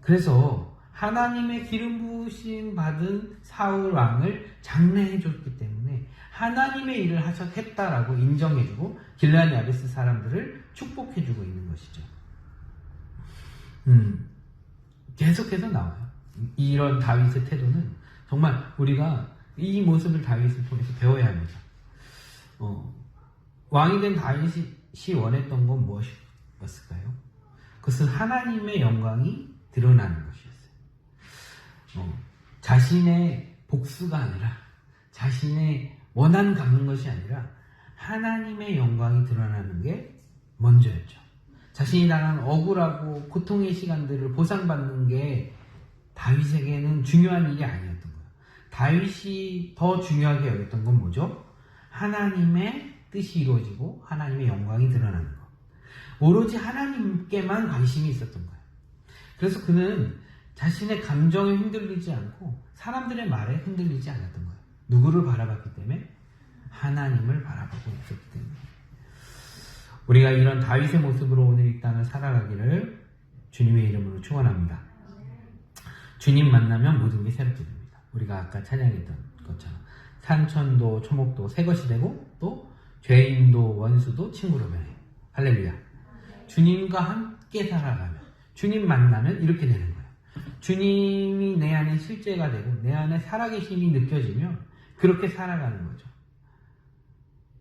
그래서 하나님의 기름 부으심 받은 사울 왕을 장래해 줬기 때문에 하나님의 일을 했다라고 인정해주고 길르앗 야베스 사람들을 축복해주고 있는 것이죠. 계속해서 나와요. 이런 다윗의 태도는 정말 우리가 이 모습을 다윗을 통해서 배워야 합니다. 왕이 된 다윗이 원했던 건 무엇이었을까요? 그것은 하나님의 영광이 드러나는 것이었어요. 자신의 복수가 아니라, 자신의 원한 갚는 것이 아니라 하나님의 영광이 드러나는 게 먼저였죠. 자신이 당한 억울하고 고통의 시간들을 보상받는 게 다윗에게는 중요한 일이 아니었던 거예요. 다윗이 더 중요하게 여겼던 건 뭐죠? 하나님의 뜻이 이루어지고 하나님의 영광이 드러나는 것. 오로지 하나님께만 관심이 있었던 거예요. 그래서 그는 자신의 감정에 흔들리지 않고 사람들의 말에 흔들리지 않았던 거예요. 누구를 바라봤기 때문에? 하나님을 바라보고 있었기 때문에. 우리가 이런 다윗의 모습으로 오늘 이 땅을 살아가기를 주님의 이름으로 축원합니다. 주님 만나면 모든 게 새롭게 됩니다. 우리가 아까 찬양했던 것처럼 산천도 초목도 새 것이 되고 또 죄인도 원수도 친구로 변해요. 할렐루야. 주님과 함께 살아가면, 주님 만나면 이렇게 되는 거예요. 주님이 내 안에 실제가 되고 내 안에 살아계심이 느껴지면 그렇게 살아가는 거죠.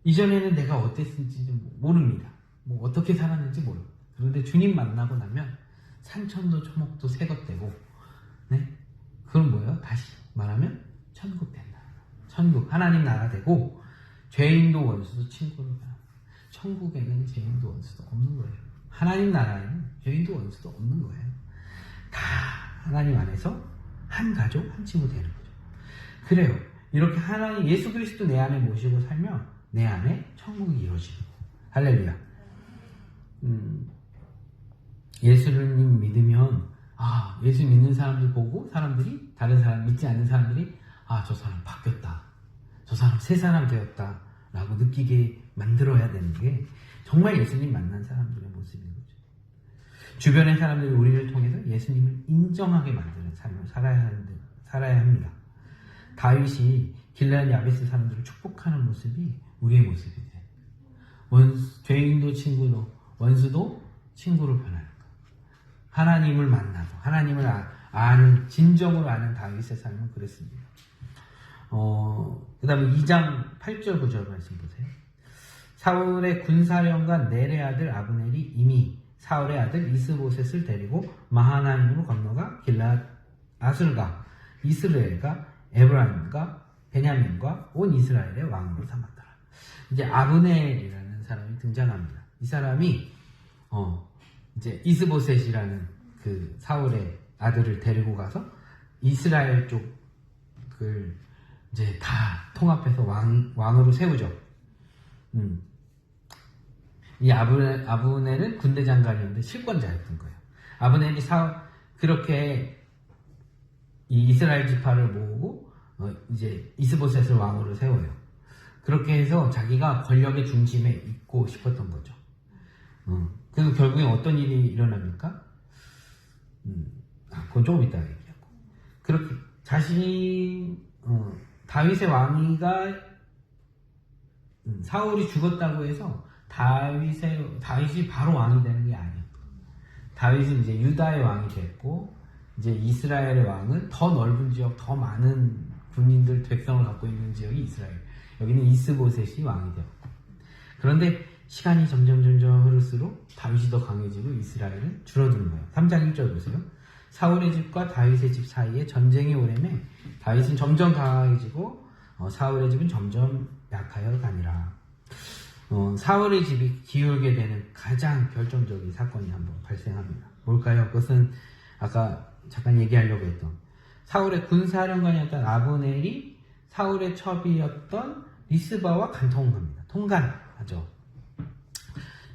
이전에는 내가 어땠는지 모릅니다. 뭐 어떻게 살았는지 모릅니다. 그런데 주님 만나고 나면 산천도 초목도 새 것 되고, 네? 그건 뭐예요? 다시 말하면 천국 된다. 천국, 하나님 나라 되고 죄인도 원수도 친구로 변합니다. 천국에는 죄인도 원수도 없는 거예요. 하나님 나라에는 죄인도 원수도 없는 거예요. 다 하나님 안에서 한 가족, 한 친구 되는 거죠. 그래요. 이렇게 하나님, 예수 그리스도 내 안에 모시고 살면 내 안에 천국이 이루어지고. 할렐루야. 예수를 믿으면, 예수 믿는 사람들 보고 사람들이, 다른 사람 믿지 않는 사람들이, 저 사람 바뀌었다. 저 사람 새 사람 되었다. 라고 느끼게 만들어야 되는 게 정말 예수님 만난 사람들의 모습인 거죠. 주변의 사람들이 우리를 통해서 예수님을 인정하게 만드는 삶을 살아야 합니다. 다윗이 길르앗 야베스 사람들을 축복하는 모습이 우리의 모습이 돼요. 죄인도 친구로, 원수도 친구로 변하는 것. 하나님을 만나고 하나님을 아는, 진정으로 아는 다윗의 삶은 그랬습니다. 그 다음에 2장 8절 9절 말씀 보세요. 사울의 군사령관 넬의 아들 아브넬이 이미 사울의 아들 이스보셋을 데리고 마하나임으로 건너가 길르앗 아술과 이스라엘과 에브라임과 베냐민과 온 이스라엘의 왕으로 삼았더라. 이제 아브넬이라는 사람이 등장합니다. 이 사람이 이제 이스보셋이라는 그 사울의 아들을 데리고 가서 이스라엘 쪽을 이제 다 통합해서 왕으로 세우죠. 이 아브넬은 군대 장관이었는데 실권자였던 거예요. 아브넬이 그렇게 이 이스라엘 지파를 모으고 이제 이스보셋을 왕으로 세워요. 그렇게 해서 자기가 권력의 중심에 있고 싶었던 거죠. 그래서 결국에 어떤 일이 일어납니까? 그건 조금 이따 얘기하고. 그렇게 다윗의 왕위가 사울이 죽었다고 해서 다윗이 바로 왕이 되는 게 아니에요. 다윗은 이제 유다의 왕이 됐고, 이제 이스라엘의 왕은 더 넓은 지역, 더 많은 군인들, 백성을 갖고 있는 지역이 이스라엘. 여기는 이스보셋이 왕이 되었고. 그런데 시간이 점점 흐를수록 다윗이 더 강해지고 이스라엘은 줄어드는 거예요. 3장 1절 보세요. 사울의 집과 다윗의 집 사이에 전쟁이 오래매 다윗은 점점 강해지고 사울의 집은 점점 약하여 가니라. 사울의 집이 기울게 되는 가장 결정적인 사건이 한번 발생합니다. 뭘까요? 그것은 아까 잠깐 얘기하려고 했던 사울의 군사령관이었던 아브넬이 사울의 첩이었던 리스바와 간통합니다. 통간하죠.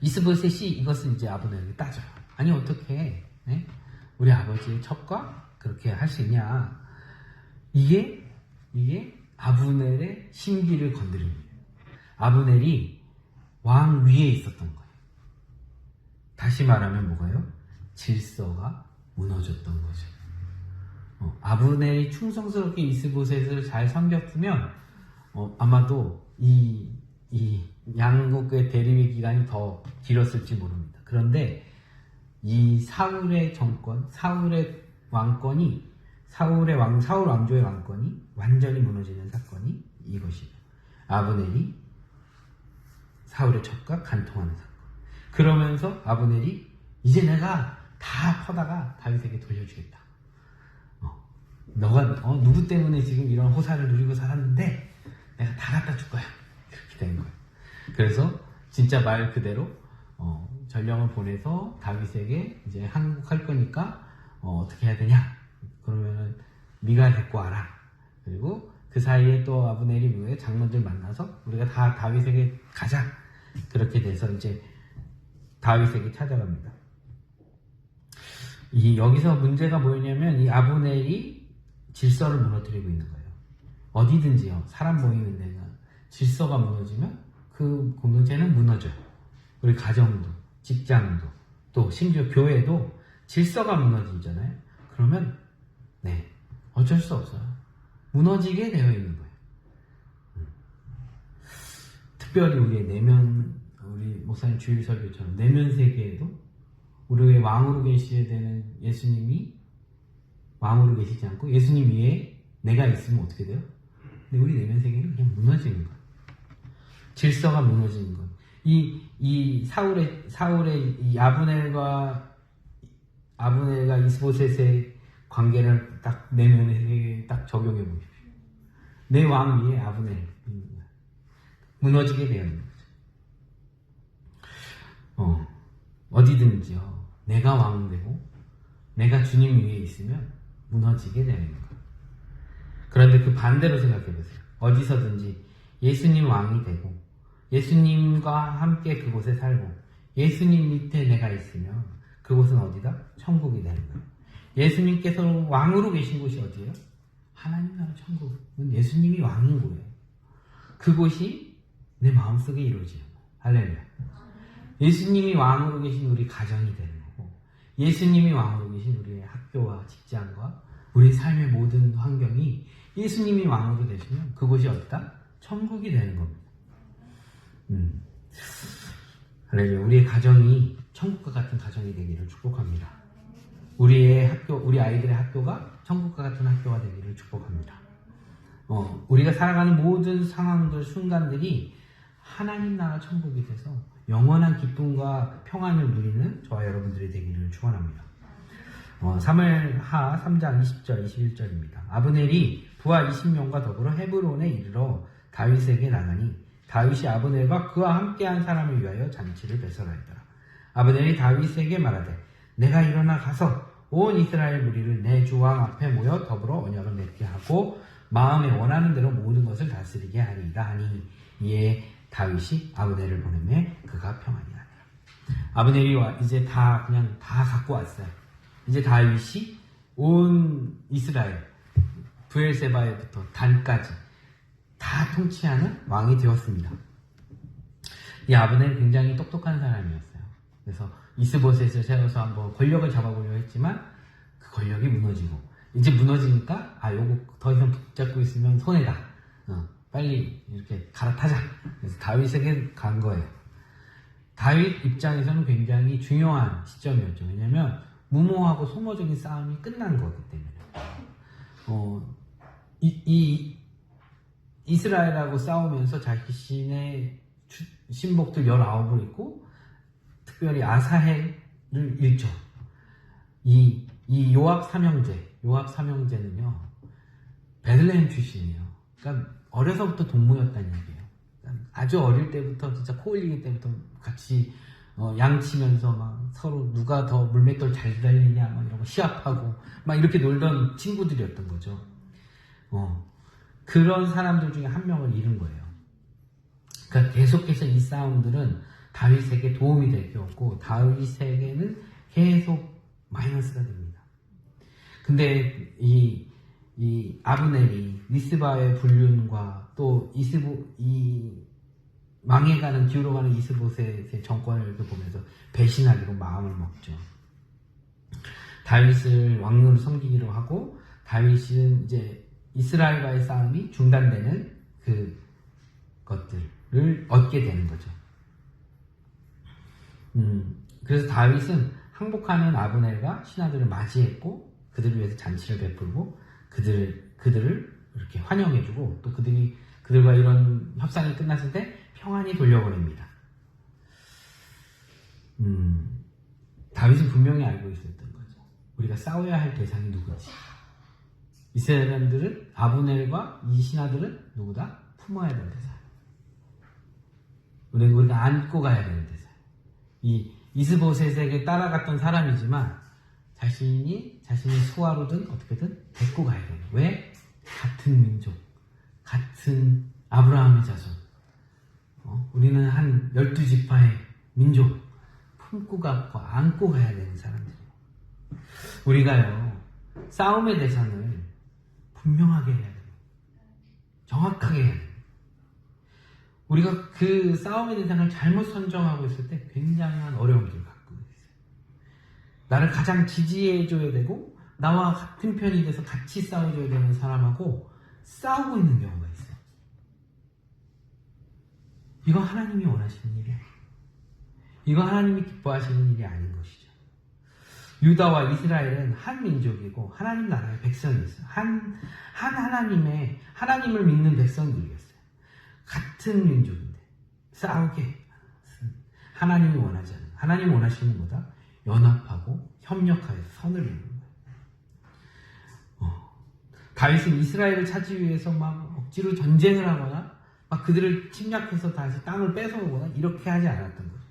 이스보셋이 이것을 이제 아브넬에게 따져요. 아니 어떻게 우리 아버지의 첩과 그렇게 할 수 있냐. 이게 아브넬의 심기를 건드립니다. 아브넬이 왕 위에 있었던 거예요. 다시 말하면 뭐가요? 질서가 무너졌던 거죠. 아브넬이 충성스럽게 이스보셋을 잘 섬겼으면 아마도 이 양국의 대립의 기간이 더 길었을지 모릅니다. 그런데 이 사울의 정권, 사울의 왕권이 사울 왕조의 왕권이 완전히 무너지는 사건이 이것이에요. 아브넬이 사울의 첩과 간통하는 사건. 그러면서 아브넬이 이제 내가 다 퍼다가 다윗에게 돌려주겠다. 너가 누구 때문에 지금 이런 호사를 누리고 살았는데 내가 다 갖다 줄 거야. 그렇게 된 거예요. 그래서 진짜 말 그대로 전령을 보내서 다윗에게 이제 항복할 거니까 어떻게 해야 되냐? 그러면은 미가 데리고 와라. 그리고 그 사이에 또 아브넬이 왜 장로들 만나서 우리가 다 다윗에게 가자. 그렇게 돼서 이제 다윗에게 찾아갑니다. 여기서 문제가 뭐냐면 이 아브넬이 질서를 무너뜨리고 있는 거예요. 어디든지요. 사람 모이는 데가 질서가 무너지면 그 공동체는 무너져요. 우리 가정도, 직장도, 또 심지어 교회도 질서가 무너지잖아요. 그러면 네, 어쩔 수 없어요. 무너지게 되어 있는 거예요. 특별히 우리의 내면, 우리 목사님 주일 설교처럼 내면 세계에도 우리의 왕으로 계셔야 되는 예수님이 왕으로 계시지 않고 예수님 위에 내가 있으면 어떻게 돼요? 근데 우리 내면 세계는 그냥 무너지는 거예요. 질서가 무너지는 거예요. 이 사울의 이 아브넬과 이스보셋의 관계를 딱 내면 세계에 딱 적용해 보십시오. 내 왕 위에 아브넬 무너지게 되어 있는 거죠. 어디든지요. 내가 왕 되고 내가 주님 위에 있으면 무너지게 되는 거예요. 그런데 그 반대로 생각해 보세요. 어디서든지 예수님 왕이 되고 예수님과 함께 그곳에 살고 예수님 밑에 내가 있으면 그곳은 어디다? 천국이 되는 거예요. 예수님께서 왕으로 계신 곳이 어디예요? 하나님 나라 천국은 예수님이 왕인 거예요. 그곳이 내 마음속에 이루어져요. 할렐루야. 예수님이 왕으로 계신 우리 가정이 되는 거고 예수님이 왕으로 계신 우리의 학교와 직장과 우리 삶의 모든 환경이 예수님이 왕으로 되시면 그곳이 어디다? 천국이 되는 겁니다. 할렐루야. 우리의 가정이 천국과 같은 가정이 되기를 축복합니다. 우리 아이들의 학교가 천국과 같은 학교가 되기를 축복합니다. 우리가 살아가는 모든 상황들, 순간들이 하나님 나라 천국이 돼서 영원한 기쁨과 평안을 누리는 저와 여러분들이 되기를 축원합니다. 사무엘하 3장 20절, 21절입니다. 아브넬이 부하 20명과 더불어 헤브론에 이르러 다윗에게 나가니 다윗이 아브넬과 그와 함께한 사람을 위하여 잔치를 배설하였더라. 아브넬이 다윗에게 말하되 내가 일어나 가서 온 이스라엘 무리를 내 주왕 앞에 모여 더불어 언약을 맺게 하고 마음에 원하는 대로 모든 것을 다스리게 하리이다 하니 이에 다윗이 아브넬을 보내매 그가 평안히 하니라. 아브넬이 이제 다 갖고 왔어요. 이제 다윗이 온 이스라엘 브엘세바에부터 단까지 다 통치하는 왕이 되었습니다. 이 아브넬은 굉장히 똑똑한 사람이었어요. 그래서 이스보셋을 세워서 한번 권력을 잡아보려고 했지만 그 권력이 무너지고 이제 무너지니까 요거 더 이상 붙잡고 있으면 손해다. 빨리 이렇게 갈아타자. 그래서 다윗에게 간 거예요. 다윗 입장에서는 굉장히 중요한 시점이었죠. 왜냐하면 무모하고 소모적인 싸움이 끝난 거기 때문에. 이스라엘하고 싸우면서 자신의 신복들 19을 입고 특별히 아사헬을 잃죠. 이 요압 삼형제는요 베들레헴 출신이에요. 그러니까 어려서부터 동무였다는 얘기예요. 그러니까 아주 어릴 때부터 진짜 코 흘리기 때부터 같이 양치면서 막 서로 누가 더 물맷돌 잘 달리냐 막 이런 거 시합하고 막 이렇게 놀던 친구들이었던 거죠. 그런 사람들 중에 한 명을 잃은 거예요. 그러니까 계속해서 이 싸움들은 다윗에게 도움이 될 게 없고 다윗에게는 계속 마이너스가 됩니다. 근데 이 아브넬이 미스바의 불륜과 또 망해가는 기울어가는 이스보셋의 정권을 보면서 배신하기로 마음을 먹죠. 다윗을 왕으로 섬기기로 하고 다윗은 이제 이스라엘과의 싸움이 중단되는 그 것들을 얻게 되는 거죠. 그래서 다윗은 항복하는 아브넬과 신하들을 맞이했고 그들을 위해서 잔치를 베풀고 그들을 이렇게 환영해주고 또 그들과 이런 협상이 끝났을 때 평안히 돌려보냅니다. 다윗은 분명히 알고 있었던 거죠. 우리가 싸워야 할 대상이 누구지? 이스라엘 사람들은 아브넬과 이 신하들은 누구다? 품어야 될 대상. 우리가 안고 가야 되는 대상. 이 이스보셋에게 따라갔던 사람이지만 자신의 수하로든 어떻게든 데리고 가야 돼요. 왜? 같은 민족, 같은 아브라함의 자손, 우리는 한 12지파의 민족 품고 갖고 안고 가야 되는 사람들이에요. 우리가요, 싸움의 대상을 분명하게 해야 돼요. 정확하게 해야 돼요. 우리가 그 싸움의 대상을 잘못 선정하고 있을 때 굉장한 어려움들을 갖고 있어요. 나를 가장 지지해줘야 되고 나와 같은 편이 돼서 같이 싸워줘야 되는 사람하고 싸우고 있는 경우가 있어요. 이거 하나님이 원하시는 일이에요. 이거 하나님이 기뻐하시는 일이 아닌 것이죠. 유다와 이스라엘은 한 민족이고 하나님 나라의 백성이었어요. 하나님을 믿는 백성들이었어요. 같은 민족인데 싸우게 하나님이 원하지 않아요. 하나님이 원하시는 것보다 연합하고 협력하여서 선을 이루는 거예요. 다윗은 이스라엘을 차지하기 위해서 막 억지로 전쟁을 하거나 막 그들을 침략해서 다시 땅을 뺏어오거나 이렇게 하지 않았던 거죠.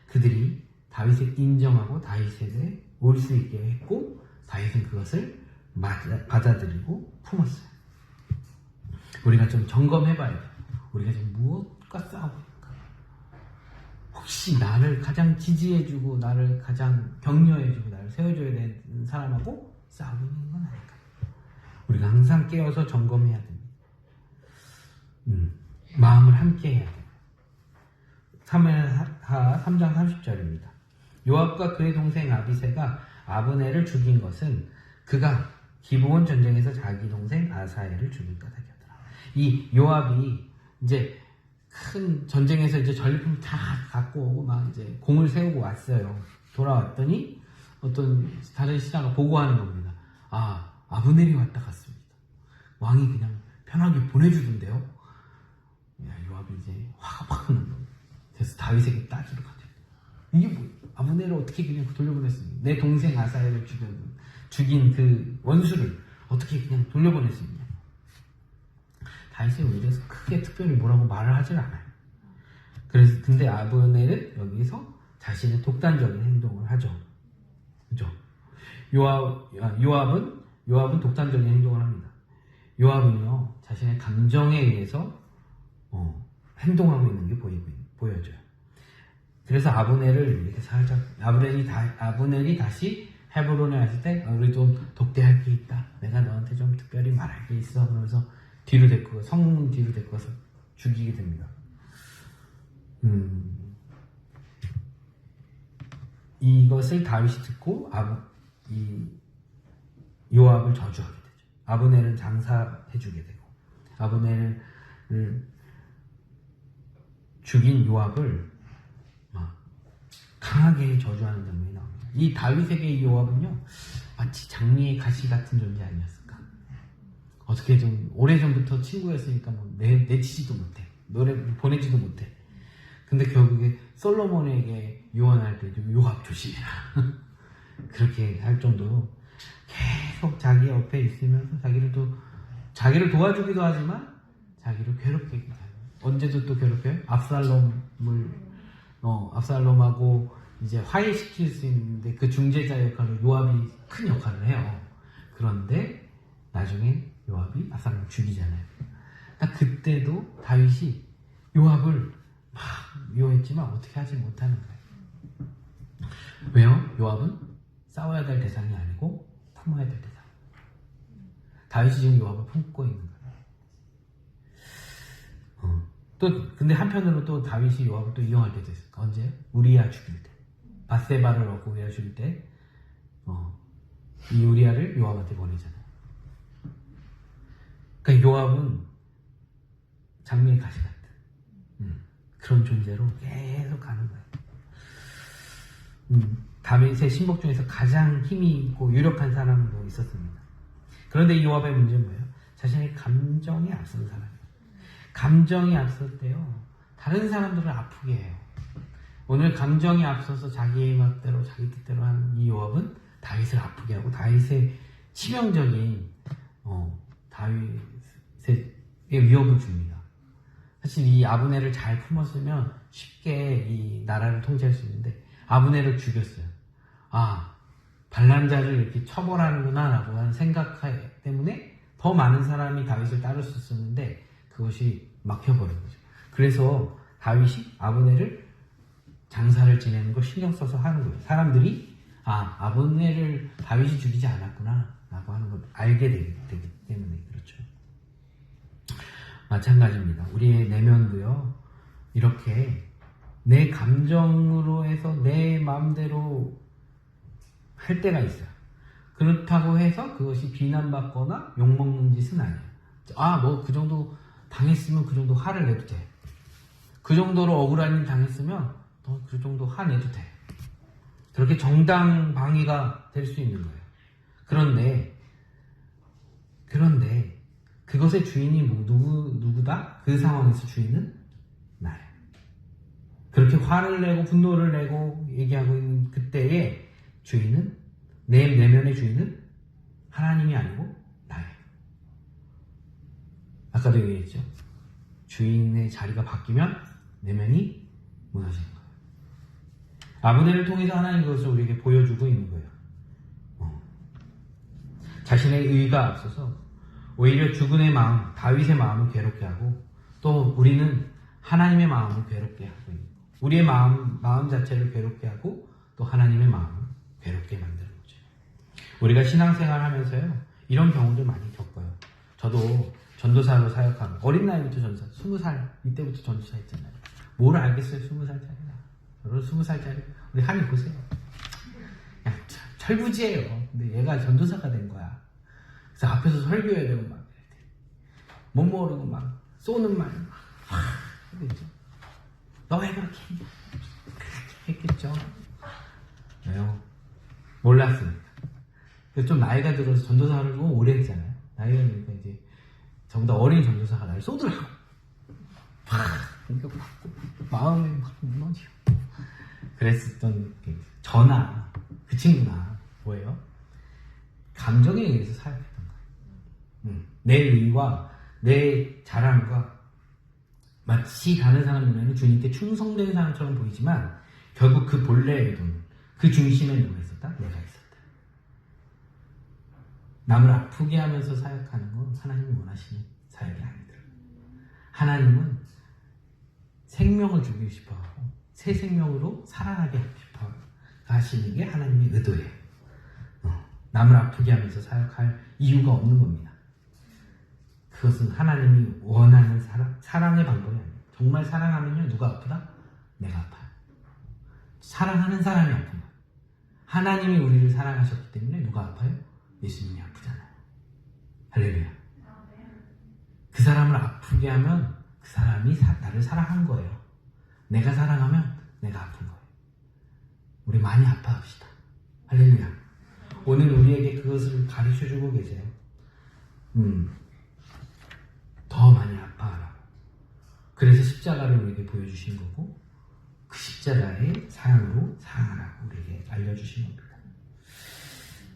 그들이 다윗을 인정하고 다윗에게 올 수 있게 했고 다윗은 그것을 받아들이고 품었어요. 우리가 좀 점검해봐야 돼요. 우리가 지금 무엇과 싸우고 있는가? 혹시 나를 가장 지지해주고 나를 가장 격려해주고 나를 세워줘야 되는 사람하고 싸우고 있는 건 아닐까? 우리가 항상 깨어서 점검해야 됩니다. 마음을 함께 해야 돼요. 사무엘하 3장 30절입니다. 요압과 그의 동생 아비새가 아브넬을 죽인 것은 그가 기브온 전쟁에서 자기 동생 아사엘을 죽일 까닭이었더라. 이 요압이 이제 큰 전쟁에서 이제 전리품 다 갖고 오고 막 이제 공을 세우고 왔어요. 돌아왔더니 어떤 다른 신하가 보고하는 겁니다. 아브넬이 왔다 갔습니다. 왕이 그냥 편하게 보내주던데요. 요압이 이제 화가 확 나는 겁니다. 그래서 다윗에게 따지러 가죠. 이게 뭐야? 아브넬을 어떻게 그냥 돌려보냈습니까? 내 동생 아사엘을 죽인 그 원수를 어떻게 그냥 돌려보냈습니까? 다윗은 이래서 크게 특별히 뭐라고 말을 하질 않아요. 근데 아브넬은 여기서 자신의 독단적인 행동을 하죠. 그죠? 요압은 독단적인 행동을 합니다. 요압은요, 자신의 감정에 의해서 행동하고 있는 게 보여져요. 그래서 아브넬을 이렇게 살짝 아브넬이 다시 헤브론에 왔을 때 우리 좀 독대할 게 있다. 내가 너한테 좀 특별히 말할 게 있어. 그러면서 성문 뒤로 데리고 가서 죽이게 됩니다. 이것을 다윗이 듣고 요압을 저주하게 되죠. 아브넬은 장사해주게 되고 아브넬을 죽인 요압을 강하게 저주하는 장면이 나옵니다. 이 다윗에게 요압은요, 마치 장미의 가시 같은 존재 아니었을까? 어떻게 좀 오래전부터 친구였으니까 내치지도 못해. 노래 보내지도 못해. 근데 결국에 솔로몬에게 유언할 때 요압 조심해라. 그렇게 할 정도로 계속 자기 옆에 있으면서 자기를 도와주기도 하지만 자기를 괴롭히기도 해요. 언제도 또 괴롭혀요? 압살롬하고 이제 화해시킬 수 있는데 그 중재자 역할로 요압이 큰 역할을 해요. 그런데 나중에 요압이 압살롬을 죽이잖아요. 딱 그때도 다윗이 요압을 막 미워했지만 어떻게 하지 못하는 거예요. 왜요? 요압은 싸워야 될 대상이 아니고 품어야 될 대상. 다윗이 지금 요압을 품고 있는 거예요. 근데 한편으로 또 다윗이 요압을 또 이용할 때도 있어요. 언제? 우리야 죽일 때. 밧세바를 얻고 우리야 죽일 때, 이 우리야를 요압한테 보내잖아요. 그러니까 요압은 장미의 가시 같은 그런 존재로 계속 가는 거예요. 다윗의 신복 중에서 가장 힘이 있고 유력한 사람도 있었습니다. 그런데 이 요압의 문제는 뭐예요? 자신의 감정이 앞선 사람이에요. 감정이 앞설 때요, 다른 사람들을 아프게 해요. 오늘 감정이 앞서서 자기의 멋대로 자기 뜻대로 하는 이 요압은 다윗을 아프게 하고 다윗의 치명적인 다윗의 위협을 줍니다. 사실 이 아브넬을 잘 품었으면 쉽게 이 나라를 통제할 수 있는데 아브넬을 죽였어요. 반란자를 이렇게 처벌하는구나 라고 하는 생각 때문에 더 많은 사람이 다윗을 따를 수 있었는데 그것이 막혀버린 거죠. 그래서 다윗이 아브넬을 장사를 지내는 걸 신경 써서 하는 거예요. 사람들이 아브넬을 다윗이 죽이지 않았구나 라고 하는 걸 알게 되기 때문에 그렇죠. 마찬가지입니다. 우리의 내면도요, 이렇게 내 감정으로 해서 내 마음대로 할 때가 있어요. 그렇다고 해서 그것이 비난받거나 욕먹는 짓은 아니에요. 너 그 정도 당했으면 그 정도 화를 내도 돼. 그 정도로 억울한 일 당했으면 너 그 정도 화내도 돼. 그렇게 정당방위가 될 수 있는 거예요. 그런데 그것의 주인이 누구다? 그 상황에서 주인은 나예요. 그렇게 화를 내고 분노를 내고 얘기하고 있는 그때의 주인은, 내 내면의 주인은 하나님이 아니고 나예요. 아까도 얘기했죠. 주인의 자리가 바뀌면 내면이 무너지는 거예요. 아브넬을 통해서 하나님 그것을 우리에게 보여주고 있는 거예요. 자신의 의가 앞서서 오히려 죽은의 마음, 다윗의 마음을 괴롭게 하고, 또 우리는 하나님의 마음을 괴롭게 하고 있는 거예요. 우리의 마음 자체를 괴롭게 하고 또 하나님의 마음을 괴롭게 만드는 거죠. 우리가 신앙생활 하면서요, 이런 경우도 많이 겪어요. 저도 전도사로 사역하고, 어린 나이부터 전도사, 20살 이때부터 전도사 했잖아요. 뭘 알겠어요, 20살짜리가. 저를 20살짜리, 우리 한이 보세요. 야, 철부지예요. 근데 얘가 전도사가 된 거야. 그래서 앞에서 설교해야 되고 막 못 모르고 막 쏘는 말 막 그랬죠. 너 왜 그렇게 했냐? 그렇게 했겠죠. 왜요? 몰랐으니까. 그래서 좀 나이가 들어서 전도사를 좀 오래 했잖아요. 나이가 들니까 이제 저보다 어린 전도사가 날 쏘더라고. 팍 공격받고 마음이 막 무너지고 그랬었던 게 저나 그 친구나 뭐예요? 감정에 의해서 사역했던 거예요. 내 의와 내 자랑과 마치 다른 사람 눈에는 주님께 충성된 사람처럼 보이지만 결국 그 본래의 의도는, 그 중심에 누가 있었다? 내가 있었다. 남을 아프게 하면서 사역하는 건 하나님이 원하시는 사역이 아니더라고요. 하나님은 생명을 주고 싶어하고 새 생명으로 살아나게 싶어 하시는 게 하나님의 의도예요. 남을 아프게 하면서 사역할 이유가 없는 겁니다. 그것은 하나님이 원하는 사랑의 방법이 아니에요. 정말 사랑하면요, 누가 아프다? 내가 아파요. 사랑하는 사람이 아픈 거예요. 하나님이 우리를 사랑하셨기 때문에 누가 아파요? 예수님이 아프잖아요. 할렐루야. 그 사람을 아프게 하면 그 사람이 나를 사랑한 거예요. 내가 사랑하면 내가 아픈 거예요. 우리 많이 아파합시다. 할렐루야. 오늘 우리에게 그것을 가르쳐주고 계세요. 더 많이 아파하라고. 그래서 십자가를 우리에게 보여주신 거고, 그 십자가의 사랑으로 사랑하라고 우리에게 알려주신 겁니다.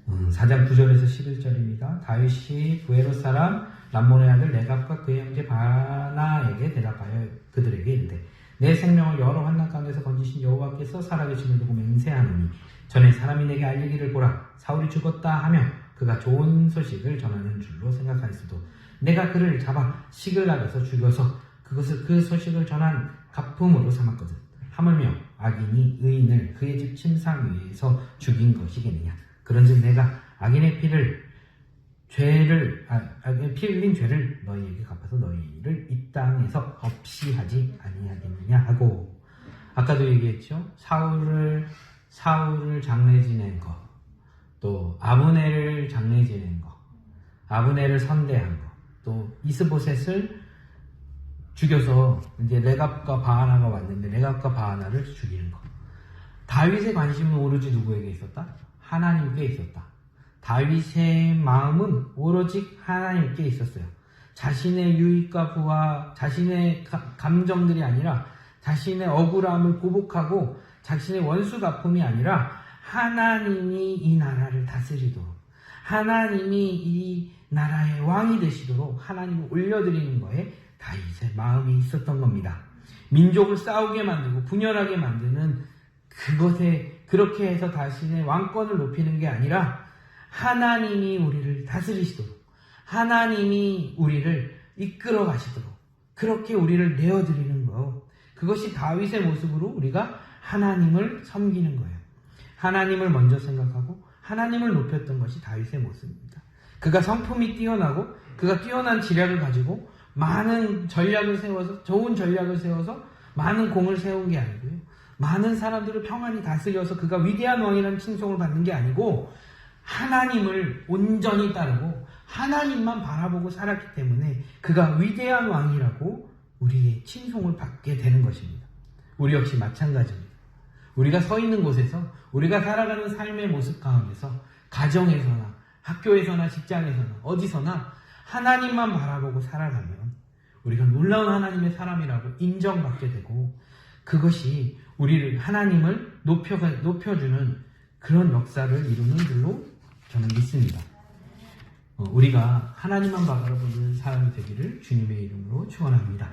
4장 9절에서 11절입니다. 다윗이 부에롯 사람 람몬의 아들 레갑과 그의 형제 바나에게 대답하여 그들에게 이르되, 내 생명을 여러 환난 가운데서 건지신 여호와께서 살아계심을 두고 맹세하노니 전에 사람이 내게 알리기를 보라, 사울이 죽었다 하며 그가 좋은 소식을 전하는 줄로 생각하였어도 내가 그를 잡아 시글락에서 죽여서 그 소식을 전한 가품으로 삼았거든. 하물며 악인이 의인을 그의 집 침상 위에서 죽인 것이겠느냐. 그런즉 내가 악인의 피 흘린 죄를 너희에게 갚아서 너희를 이 땅에서 없이 하지 아니하겠느냐 하고, 아까도 얘기했죠. 사울을 장례 지낸 거, 또 아브넬을 장례 지낸 거, 아브넬을 선대한 거, 또 이스보셋을 죽여서 이제 레갑과 바하나가 왔는데 레갑과 바하나를 죽이는 거. 다윗의 관심은 오로지 누구에게 있었다? 하나님께 있었다. 다윗의 마음은 오로지 하나님께 있었어요. 자신의 유익과 부와 자신의 감정들이 아니라, 자신의 억울함을 보복하고 자신의 원수 갚음이 아니라 하나님이 이 나라를 다스리도록, 하나님이 이 나라의 왕이 되시도록 하나님을 올려드리는 거에 다윗의 마음이 있었던 겁니다. 민족을 싸우게 만들고 분열하게 만드는 그것에, 그렇게 해서 자신의 왕권을 높이는 게 아니라 하나님이 우리를 다스리시도록, 하나님이 우리를 이끌어 가시도록, 그렇게 우리를 내어드리는 것, 그것이 다윗의 모습으로 우리가 하나님을 섬기는 거예요. 하나님을 먼저 생각하고 하나님을 높였던 것이 다윗의 모습입니다. 그가 성품이 뛰어나고 그가 뛰어난 지략을 가지고 많은 전략을 세워서, 좋은 전략을 세워서 많은 공을 세운 게 아니고요. 많은 사람들을 평안히 다스려서 그가 위대한 왕이라는 칭송을 받는 게 아니고 하나님을 온전히 따르고 하나님만 바라보고 살았기 때문에 그가 위대한 왕이라고 우리의 칭송을 받게 되는 것입니다. 우리 역시 마찬가지입니다. 우리가 서 있는 곳에서, 우리가 살아가는 삶의 모습 가운데서, 가정에서나 학교에서나 직장에서나 어디서나 하나님만 바라보고 살아가면 우리가 놀라운 하나님의 사람이라고 인정받게 되고, 그것이 우리를, 하나님을 높여주는 그런 역사를 이루는 줄로 저는 믿습니다. 우리가 하나님만 바라보는 사람이 되기를 주님의 이름으로 축원합니다.